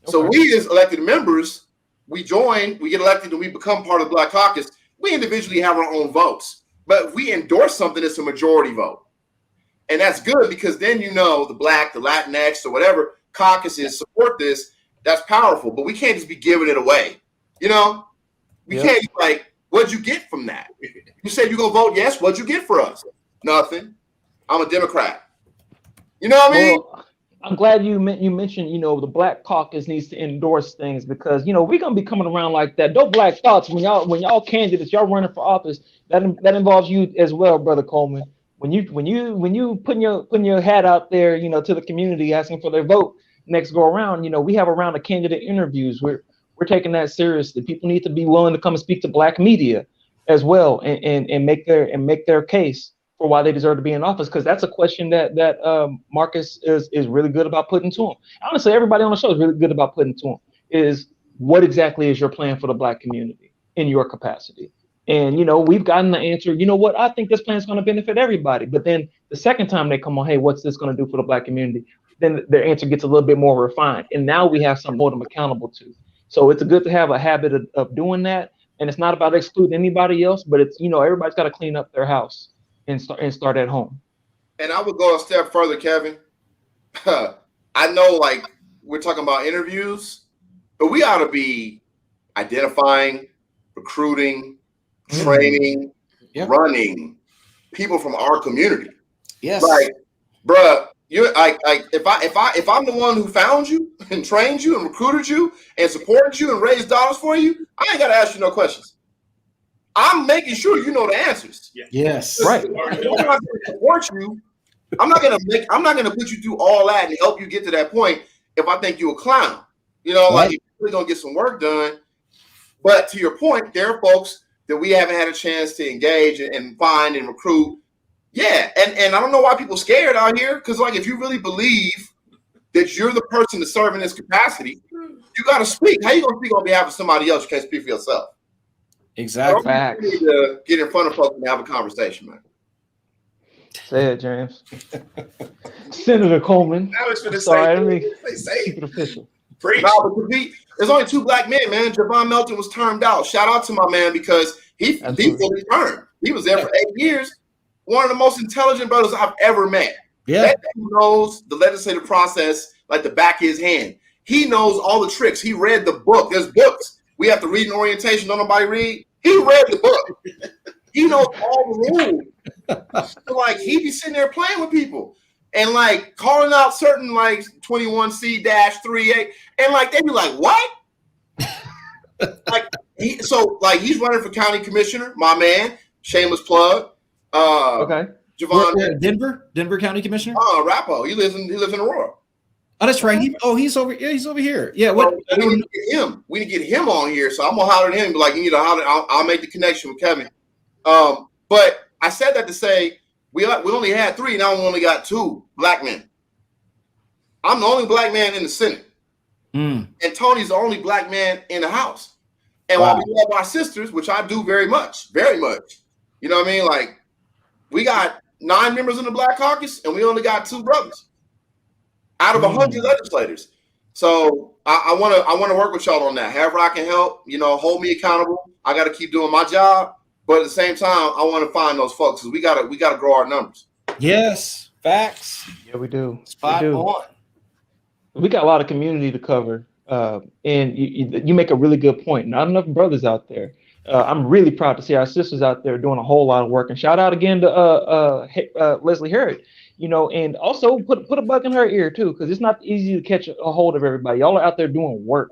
So we as elected members, we join, we get elected, and we become part of the Black Caucus. We individually have our own votes, but if we endorse something, it's a majority vote. And that's good because then the Black, the Latinx, or whatever caucuses support this. That's powerful, but we can't just be giving it away. We can't be like, what'd you get from that? You said you're going to vote yes. What'd you get for us? Nothing. I'm a Democrat. You know what I mean? Well, I'm glad you mentioned, the Black Caucus needs to endorse things because, we're going to be coming around like that. Those Black thoughts, when y'all candidates, y'all running for office, that involves you as well, Brother Coleman. When you putting your hat out there, to the community asking for their vote next go around, we have a round of candidate interviews. We're taking that seriously. People need to be willing to come and speak to Black media as well and make their case for why they deserve to be in office, because that's a question that Marcus is really good about putting to him. Honestly, everybody on the show is really good about putting to him is what exactly is your plan for the Black community in your capacity? And, we've gotten the answer, what, I think this plan is going to benefit everybody. But then the second time they come on, hey, what's this going to do for the Black community? Then their answer gets a little bit more refined. And now we have something to hold them accountable to. So it's good to have a habit of doing that. And it's not about excluding anybody else, but it's, everybody's got to clean up their house and start at home. And I would go a step further, Kevin. I know, like, we're talking about interviews, but we ought to be identifying, recruiting, training, running people from our community. Yes. Like, bruh, You're like if I'm the one who found you and trained you and recruited you and supported you and raised dollars for you, I ain't gotta ask you no questions. I'm making sure you know the answers. Yes. Right. I'm not gonna support you. I'm not gonna put you through all that and help you get to that point if I think you're a clown. You know, like, you're really gonna get some work done. But to your point, there are folks that we haven't had a chance to engage and find and recruit. Yeah, and I don't know why people scared out here, because like, if you really believe that you're the person to serve in this capacity, you got to speak. How you gonna speak on behalf of somebody else? You can't speak for yourself. Exactly. Facts. You need to get in front of folks and have a conversation, man. Say it, James. Senator Coleman. I was going to Keep it official. Preach. No, but there's only 2 black men, man. Javon Melton was termed out. Shout out to my man, because he fully termed. He was there for 8 years. One of the most intelligent brothers I've ever met. Yeah. That dude knows the legislative process like the back of his hand. He knows all the tricks. He read the book. There's books we have to read in orientation. Don't nobody read. He read the book. He knows all the rules. So like, he be sitting there playing with people and like calling out certain like 21C-38, and like they be like, what? Like he's running for county commissioner. My man, shameless plug. Okay. Javon, Denver County Commissioner. Rappo. He lives in Aurora. Oh, that's right. He's over. Yeah, he's over here. Yeah. We need to get him. We need to get him on here. So I'm gonna holler at him and be like, you need to holler. I'll make the connection with Kevin. But I said that to say we only had 3. Now we only got 2 black men. I'm the only black man in the Senate, and Tony's the only black man in the House. And while we love our sisters, which I do very much, you know what I mean? Like, we got 9 members in the Black Caucus, and we only got 2 brothers out of 100 legislators. So I want to work with y'all on that. However I can help, you know, hold me accountable. I got to keep doing my job, but at the same time, I want to find those folks, because we gotta grow our numbers. Yes, facts. Yeah, we do. Spot on. We got a lot of community to cover, and you make a really good point. Not enough brothers out there. I'm really proud to see our sisters out there doing a whole lot of work. And shout out again to Leslie Harrod, you know, and also put a bug in her ear too, because it's not easy to catch a hold of everybody. Y'all are out there doing work.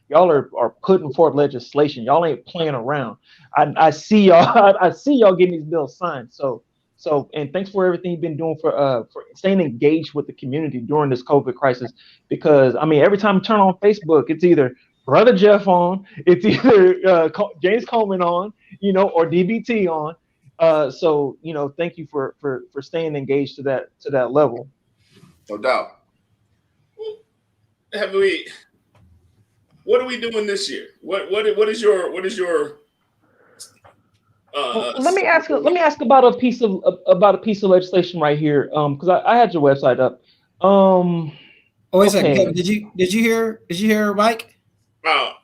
Y'all are putting forth legislation. Y'all ain't playing around. I see y'all. I see y'all getting these bills signed. So, and thanks for everything you've been doing for staying engaged with the community during this COVID crisis. Because I mean, every time I turn on Facebook, it's either Brother Jeff on, it's either James Coleman on, you know, or DBT on. So, you know, thank you for staying engaged to that level. No doubt. What are we doing this year? What is your let me ask about a piece of legislation right here, because I had your website up. Wait a second, Kevin, did you hear Mike?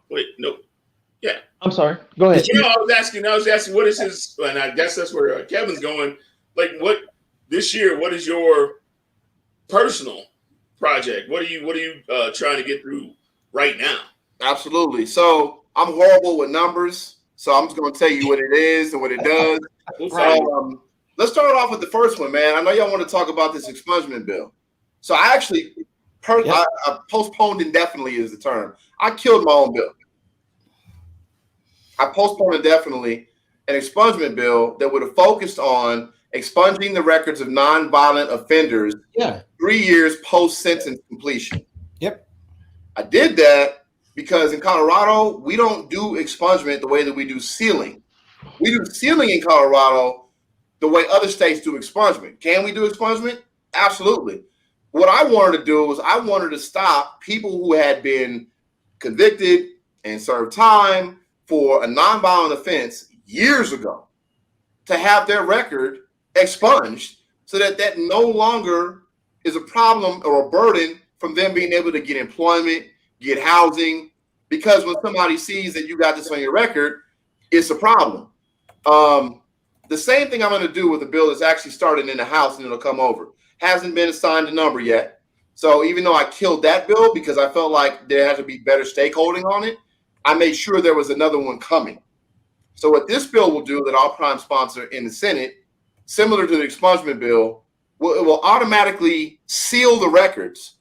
Wait, no. Yeah. I'm sorry. Go ahead. You know, I was asking what is his, and I guess that's where Kevin's going. Like, what this year, what is your personal project? What are you trying to get through right now? Absolutely. So I'm horrible with numbers, so I'm just going to tell you what it is and what it does. Let's start off with the first one, man. I know y'all want to talk about this expungement bill. So I actually I postponed indefinitely is the term. I killed my own bill. I postponed indefinitely an expungement bill that would have focused on expunging the records of nonviolent offenders 3 years post-sentence completion. Yep. I did that because in Colorado, we don't do expungement the way that we do sealing. We do sealing in Colorado the way other states do expungement. Can we do expungement? Absolutely. What I wanted to do was I wanted to stop people who had been convicted and served time for a nonviolent offense years ago to have their record expunged so that that no longer is a problem or a burden from them being able to get employment, get housing, because when somebody sees that you got this on your record, it's a problem. The same thing I'm going to do with the bill that's actually started in the House and it'll come over. Hasn't been assigned a number yet. So even though I killed that bill because I felt like there had to be better stakeholding on it, I made sure there was another one coming. So what this bill will do that I'll prime sponsor in the Senate, similar to the expungement bill, it will automatically seal the records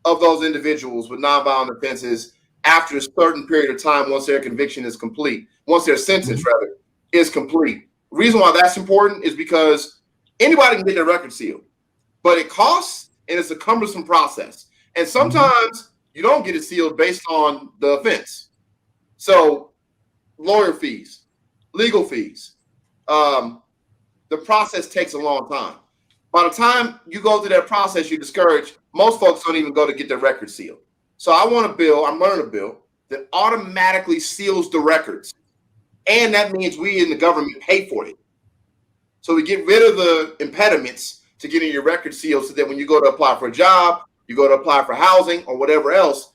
of those individuals with nonviolent offenses after a certain period of time once their conviction is complete, once their sentence, rather, is complete. The reason why that's important is because anybody can get their record sealed, but it costs and it's a cumbersome process. And sometimes you don't get it sealed based on the offense. So lawyer fees, legal fees, the process takes a long time. By the time you go through that process, you're discouraged. Most folks don't even go to get their record sealed. So I'm running a bill that automatically seals the records. And that means we in the government pay for it. So we get rid of the impediments to getting your record sealed so that when you go to apply for a job, you go to apply for housing or whatever else,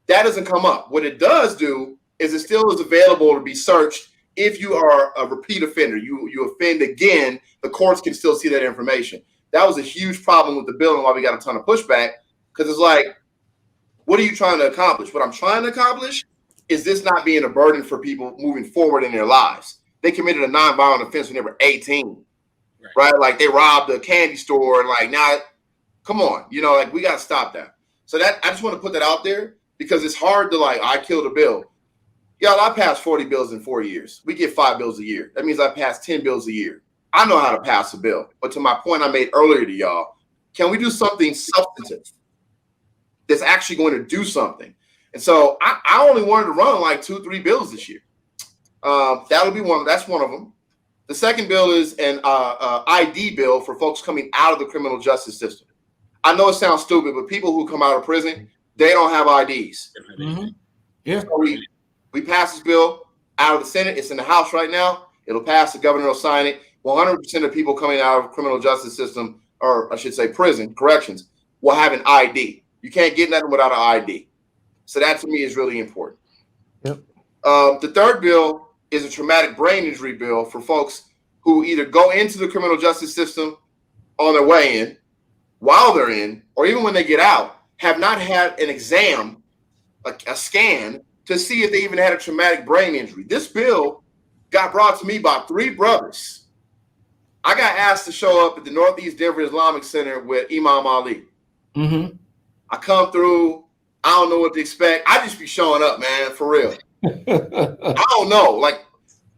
that doesn't come up. What it does do is it still is available to be searched. If you are a repeat offender, you offend again, the courts can still see that information. That was a huge problem with the bill and why we got a ton of pushback, because it's like, what are you trying to accomplish? What I'm trying to accomplish is this not being a burden for people moving forward in their lives. They committed a nonviolent offense when they were 18, right? Like they robbed a candy store and like now, come on, like we got to stop that. So that I just want to put that out there because it's hard to like, I killed a bill. Y'all, I passed 40 bills in 4 years. We get 5 bills a year. That means I passed 10 bills a year. I know how to pass a bill. But to my point I made earlier to y'all, can we do something substantive that's actually going to do something? And so I only wanted to run like 2-3 bills this year. That'll be one. That's one of them. The second bill is an ID bill for folks coming out of the criminal justice system. I know it sounds stupid, but people who come out of prison, they don't have IDs. Mm-hmm. Yeah. So we passed this bill out of the Senate. It's in the House right now. It'll pass. The governor will sign it. 100% of people coming out of criminal justice system, or I should say prison, corrections, will have an ID. You can't get nothing without an ID. So that to me is really important. Yep. The third bill is a traumatic brain injury bill for folks who either go into the criminal justice system on their way in, while they're in, or even when they get out, have not had an exam, a scan, to see if they even had a traumatic brain injury. This bill got brought to me by 3 brothers. I got asked to show up at the Northeast Denver Islamic Center with Imam Ali. Mm-hmm. I come through. I don't know what to expect. I just be showing up, man, for real. I don't know. Like,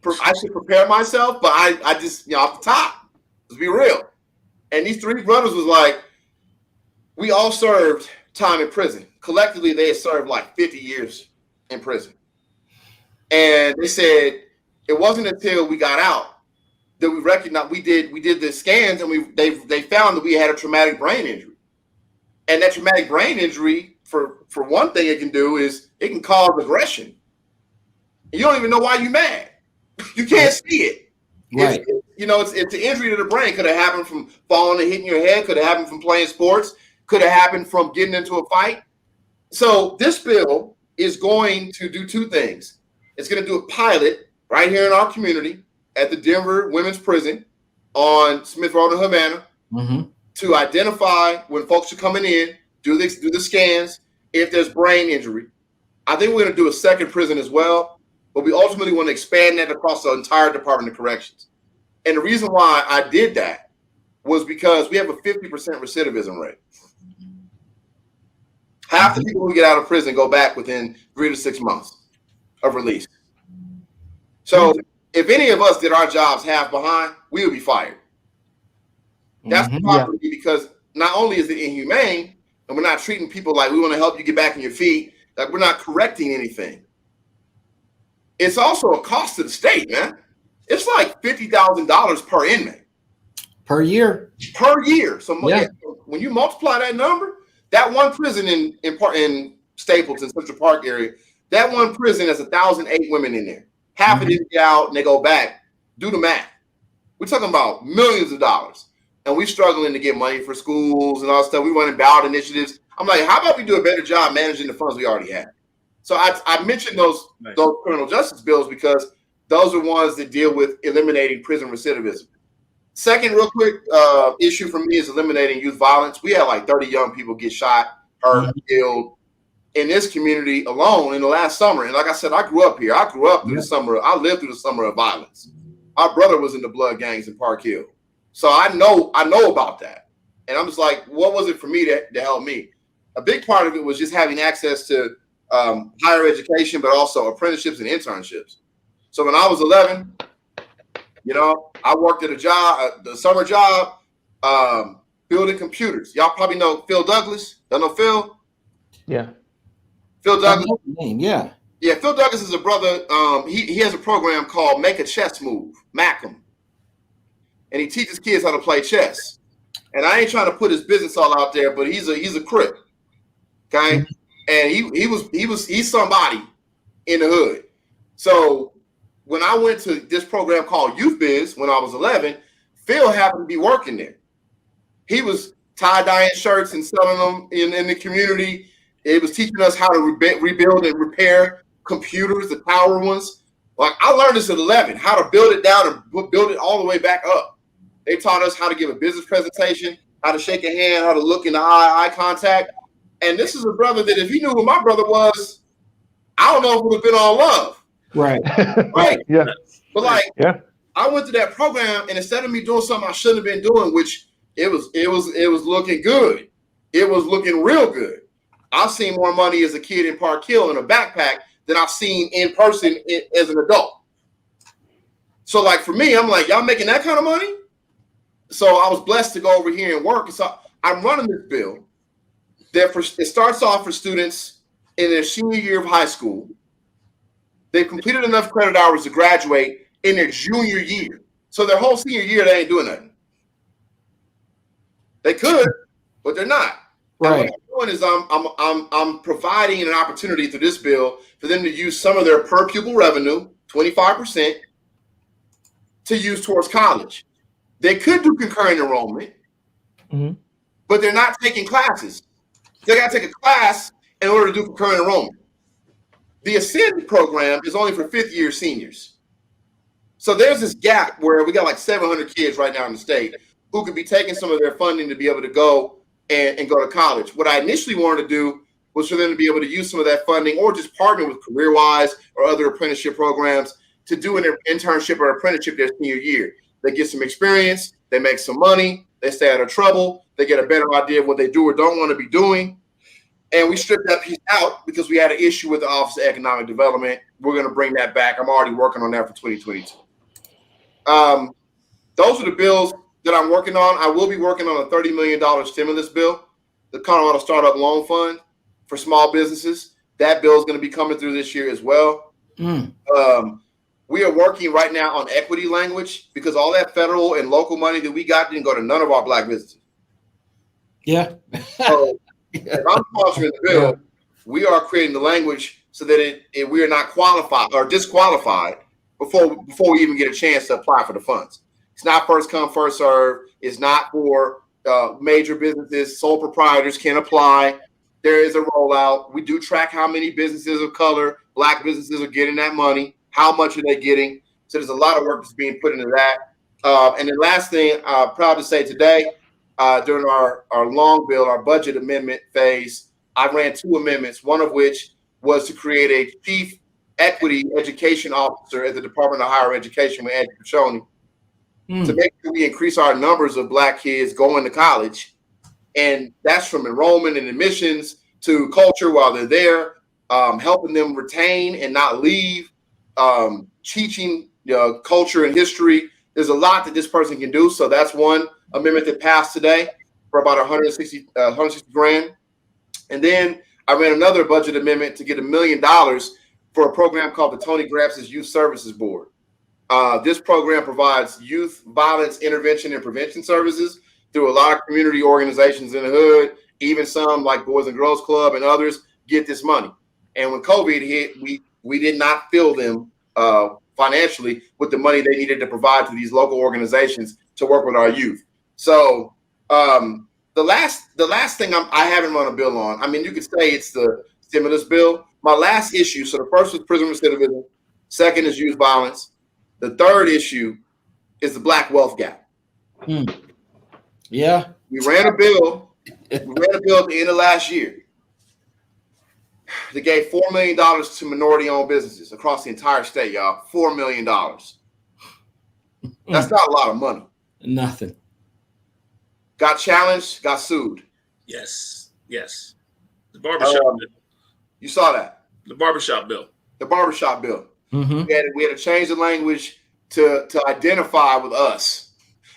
I should prepare myself, but I just, off the top, let's be real. And these 3 brothers was like, we all served time in prison. Collectively, they had served like 50 years in prison. And they said it wasn't until we got out that we recognized we did the scans and they found that we had a traumatic brain injury. And that traumatic brain injury, for one thing it can do is it can cause aggression. And you don't even know why you're mad. You can't see it. Right. It's an injury to the brain. Could have happened from falling and hitting your head. Could have happened from playing sports. Could have happened from getting into a fight. So this bill is going to do 2 things. It's going to do a pilot right here in our community at the Denver Women's Prison on Smith Road in Havana to identify when folks are coming in, do the scans, if there's brain injury. I think we're going to do a second prison as well, but we ultimately want to expand that across the entire Department of Corrections. And the reason why I did that was because we have a 50% recidivism rate. Half the people who get out of prison go back within 3 to 6 months of release. So if any of us did our jobs half behind, we would be fired. That's the problem, because not only is it inhumane, and we're not treating people like we want to help you get back on your feet, like we're not correcting anything. It's also a cost to the state, man. It's like $50,000 per inmate. Per year. Per year. So when you multiply that number, that one prison in Stapleton, Central Park area, that one prison has 1,008 women in there. Half of them get out and they go back. Do the math. We're talking about millions of dollars. And we're struggling to get money for schools and all that stuff. We're running ballot initiatives. I'm like, how about we do a better job managing the funds we already have? So I mentioned those criminal justice bills because those are ones that deal with eliminating prison recidivism. Second, real quick, issue for me is eliminating youth violence. We had like 30 young people get shot, hurt, killed in this community alone in the last summer. And like I said, I grew up here. I grew up through the summer. I lived through the summer of violence. My brother was in the blood gangs in Park Hill. So I know about that. And I'm just like, what was it for me to help me? A big part of it was just having access to higher education, but also apprenticeships and internships. So when I was 11, I worked at a job, the summer job, building computers. Y'all probably know Phil Douglas. Don't know Phil? Yeah. Phil Douglas. Name, yeah. Yeah, Phil Douglas is a brother. He has a program called Make a Chess Move, MACM. And he teaches kids how to play chess. And I ain't trying to put his business all out there, but he's a crip. Okay? And he's somebody in the hood. So when I went to this program called Youth Biz when I was 11, Phil happened to be working there. He was tie-dyeing shirts and selling them in the community. It was teaching us how to rebuild and repair computers, the power ones. Like, I learned this at 11, how to build it down and build it all the way back up. They taught us how to give a business presentation, how to shake a hand, how to look in the eye contact. And this is a brother that if he knew who my brother was, I don't know if it would have been all love. Right. Right. Yeah. But like, yeah. I went to that program, and instead of me doing something I shouldn't have been doing, which it was looking good. It was looking real good. I've seen more money as a kid in Park Hill in a backpack than I've seen in person as an adult. So like for me, I'm like, y'all making that kind of money? So I was blessed to go over here and work. So I'm running this bill that it starts off for students in their senior year of high school. They've completed enough credit hours to graduate in their junior year. So their whole senior year, they ain't doing nothing. They could, but they're not. Right. And what I'm doing is I'm providing an opportunity through this bill for them to use some of their per pupil revenue, 25%, to use towards college. They could do concurrent enrollment, but they're not taking classes. They got to take a class in order to do concurrent enrollment. The Ascend program is only for fifth-year seniors. So there's this gap where we got like 700 kids right now in the state who could be taking some of their funding to be able to go and go to college. What I initially wanted to do was for them to be able to use some of that funding or just partner with CareerWise or other apprenticeship programs to do an internship or apprenticeship their senior year. They get some experience, they make some money, they stay out of trouble, they get a better idea of what they do or don't want to be doing. And we stripped that piece out because we had an issue with the Office of Economic Development. We're going to bring that back. I'm already working on that for 2022. Those are the bills that I'm working on. I will be working on a $30 million stimulus bill, the Colorado Startup Loan Fund for small businesses. That bill is going to be coming through this year as well. We are working right now on equity language because all that federal and local money that we got didn't go to none of our Black businesses. Yeah. So if I'm sponsoring the bill, we are creating the language so that we are not qualified or disqualified before we even get a chance to apply for the funds. It's not first come, first serve. It's not for major businesses. Sole proprietors can apply. There is a rollout. We do track how many businesses of color, Black businesses are getting that money. How much are they getting? So there's a lot of work that's being put into that. And the last thing I'm proud to say today, during our long bill, our budget amendment phase, I ran 2 amendments, one of which was to create a chief equity education officer at the Department of Higher Education with Andy Piccioni to make sure we increase our numbers of Black kids going to college. And that's from enrollment and admissions to culture while they're there, helping them retain and not leave, teaching culture and history. There's a lot that this person can do. So that's one amendment that passed today for about 160 grand. And then I ran another budget amendment to get $1 million for a program called the Tony Grapsis Youth Services Board. This program provides youth violence intervention and prevention services through a lot of community organizations in the hood. Even some like Boys and Girls Club and others get this money. And when COVID hit, we did not fill them financially with the money they needed to provide to these local organizations to work with our youth. So the last thing I haven't run a bill on, I mean, you could say it's the stimulus bill. My last issue, so the first was prison recidivism. Second is youth violence. The third issue is the Black wealth gap. Yeah. We ran a bill at the end of last year that gave $4 million to minority-owned businesses across the entire state, y'all. $4 million. That's not a lot of money. Nothing. got challenged, got sued. Yes. The barbershop bill. You saw that. The barbershop bill. The barbershop bill. Mm-hmm. We had to change the language to identify with us.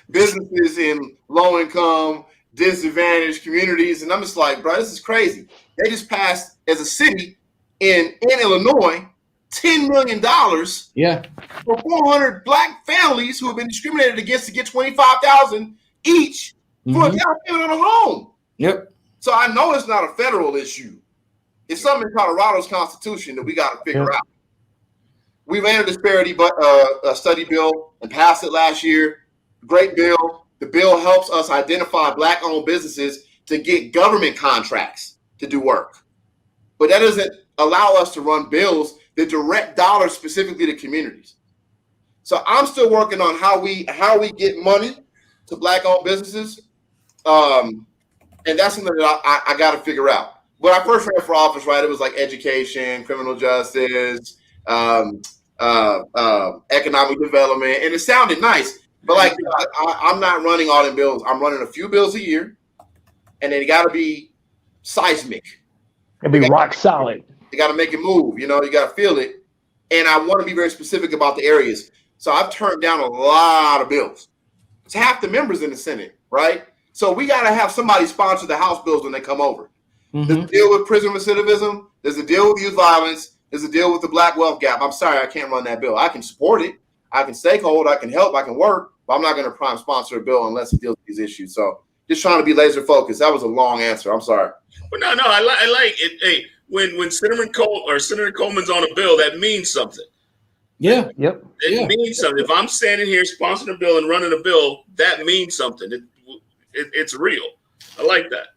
Businesses in low-income, disadvantaged communities. And I'm just like, bro, this is crazy. They just passed, as a city in Illinois, $10 million for 400 Black families who have been discriminated against to get $25,000 each for a down payment on a home. Yep. So I know it's not a federal issue. It's something in Colorado's constitution that we got to figure out. We ran a disparity study bill and passed it last year. Great bill. The bill helps us identify Black-owned businesses to get government contracts to do work. But that doesn't allow us to run bills that direct dollars specifically to communities. So I'm still working on how we get money to Black-owned businesses. And that's something that I got to figure out. When I first ran for office, right, it was like education, criminal justice, economic development, and it sounded nice. But like, I'm not running all them bills. I'm running a few bills a year, and they got to be seismic. It'd be rock solid. You got to make it move. You got to feel it. And I want to be very specific about the areas. So I've turned down a lot of bills. It's half the members in the Senate, right? So we got to have somebody sponsor the House bills when they come over. There's a deal with prison recidivism. There's a deal with youth violence. There's a deal with the Black wealth gap. I'm sorry, I can't run that bill. I can support it. I can stakehold. I can help. I can work. But I'm not going to prime sponsor a bill unless it deals with these issues. So just trying to be laser focused. That was a long answer. I'm sorry. But no, I like it. Hey, when Senator Coleman's on a bill, that means something. Yeah. Yep. It means something. If I'm standing here sponsoring a bill and running a bill, that means something. It's real. I like that.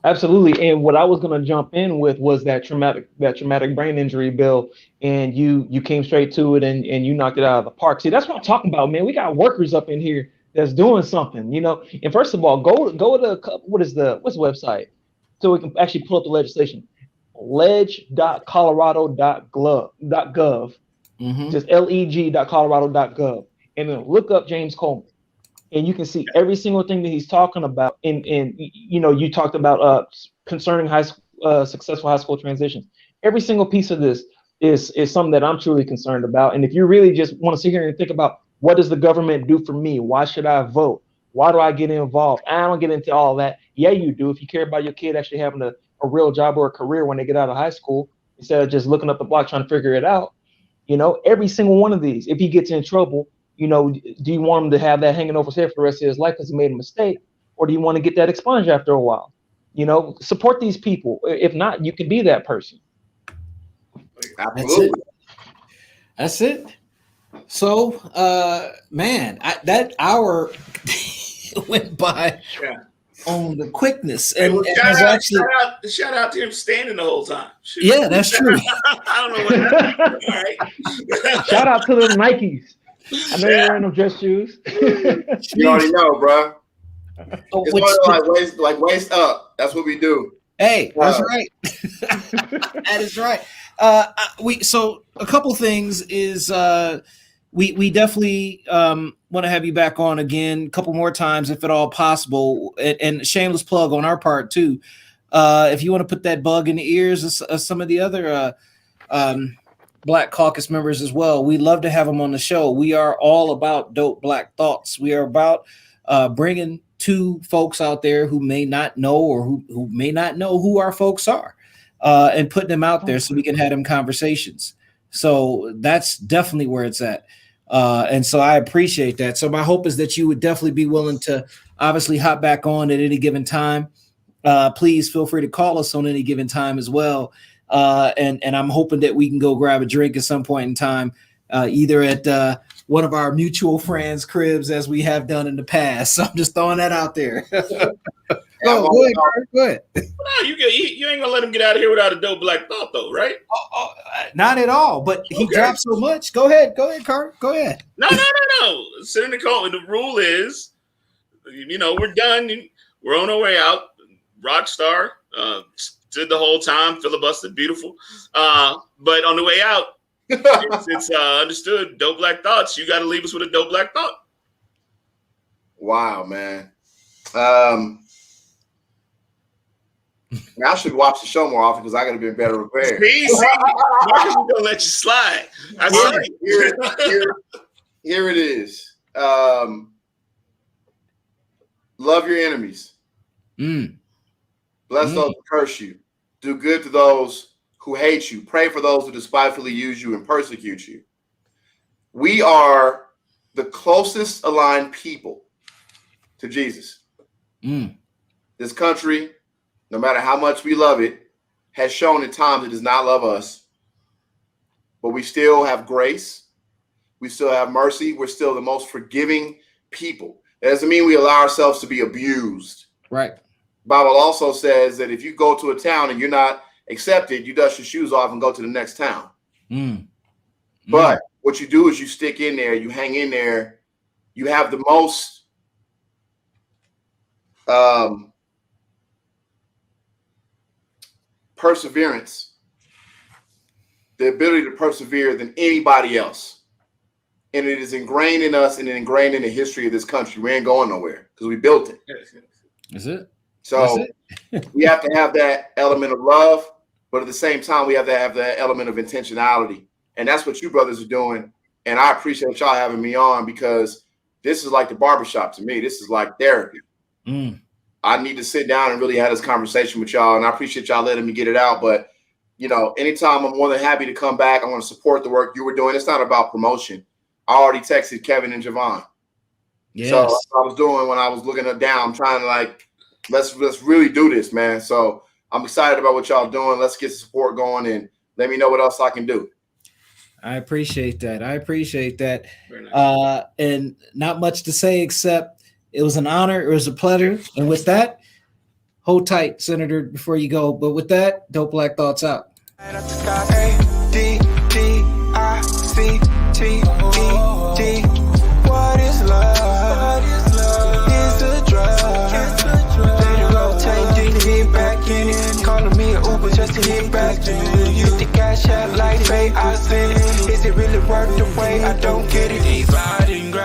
Absolutely. And what I was going to jump in with was that traumatic brain injury bill. And you came straight to it and you knocked it out of the park. See, that's what I'm talking about, man. We got workers up in here that's doing something, And first of all, go to what's the website so we can actually pull up the legislation. leg.colorado.gov. Just leg.colorado.gov. And then look up James Coleman. And you can see every single thing that he's talking about. And you talked about concerning successful high school transitions. Every single piece of this is something that I'm truly concerned about. And if you really just want to sit here and think about what does the government do for me? Why should I vote? Why do I get involved? I don't get into all that. Yeah, you do. If you care about your kid actually having a real job or a career when they get out of high school, instead of just looking up the block trying to figure it out, every single one of these, if he gets in trouble, do you want him to have that hanging over his head for the rest of his life because he made a mistake? Or do you want to get that expunged after a while? Support these people. If not, you can be that person. Absolutely. That's it. So, man, that hour went by on the quickness. And shout out to him standing the whole time. Shoot. Yeah, that's true. I don't know what happened. All right. Shout out to the Nikes. I know you're wearing them dress shoes. You already know, bro. It's like waist up. That's what we do. Hey, that's right. That is right. So a couple things is we definitely want to have you back on again a couple more times if at all possible. And shameless plug on our part too. If you want to put that bug in the ears of some of the other Black Caucus members as well, we love to have them on the show. We are all about dope Black thoughts. We are about bringing to folks out there who may not know or who may not know who our folks are, and putting them out there so we can have them conversations. So that's definitely where it's at. And so I appreciate that. So my hope is that you would definitely be willing to obviously hop back on at any given time. Please feel free to call us on any given time as well. And I'm hoping that we can go grab a drink at some point in time, either at one of our mutual friends' cribs as we have done in the past. So I'm just throwing that out there. Go ahead. No, you ain't gonna let him get out of here without a dope Black thought, though, right? Not at all. But he dropped so much. Go ahead, Carter. Go ahead. No. Senator Coleman, the rule is, we're done. We're on our way out. Rockstar stood the whole time, filibustered, beautiful. But on the way out, it's understood. Dope Black thoughts. You got to leave us with a dope Black thought. Wow, man. I should watch the show more often because I got to be better prepared. See, Marcus is gonna let you slide. I see. Here it is. Love your enemies. Bless those who curse you. Do good to those who hate you. Pray for those who despitefully use you and persecute you. We are the closest aligned people to Jesus. This country, no matter how much we love it, has shown at times it does not love us. But we still have grace. We still have mercy. We're still the most forgiving people. That doesn't mean we allow ourselves to be abused. Right. Bible also says that if you go to a town and you're not accepted, you dust your shoes off and go to the next town. But what you do is you stick in there, you hang in there, you have the most perseverance, the ability to persevere than anybody else. And it is ingrained in us and ingrained in the history of this country. We ain't going nowhere because we built it. Is it? So we have to have that element of love, but at the same time, we have to have that element of intentionality. And that's what you brothers are doing. And I appreciate y'all having me on because this is like the barbershop to me. This is like therapy. I need to sit down and really have this conversation with y'all. And I appreciate y'all letting me get it out. But, you know, anytime I'm more than happy to come back. I want to support the work you were doing. It's not about promotion. I already texted Kevin and Javon. Yes. So that's what I was doing when I was looking down. I'm trying to like, let's really do this, man. So I'm excited about what y'all doing. Let's get the support going and let me know what else I can do. I appreciate that. Very nice. And not much to say except it was an honor. It was a pleasure. And with that, hold tight, Senator, before you go. But with that, Dope Black Thoughts out. What is love? It's a drug. Let it rotate, then get back in it. Calling me an Uber just to get back to you. Hit the cash out like fake, I spend it. Is it really worth the wait? I don't get it.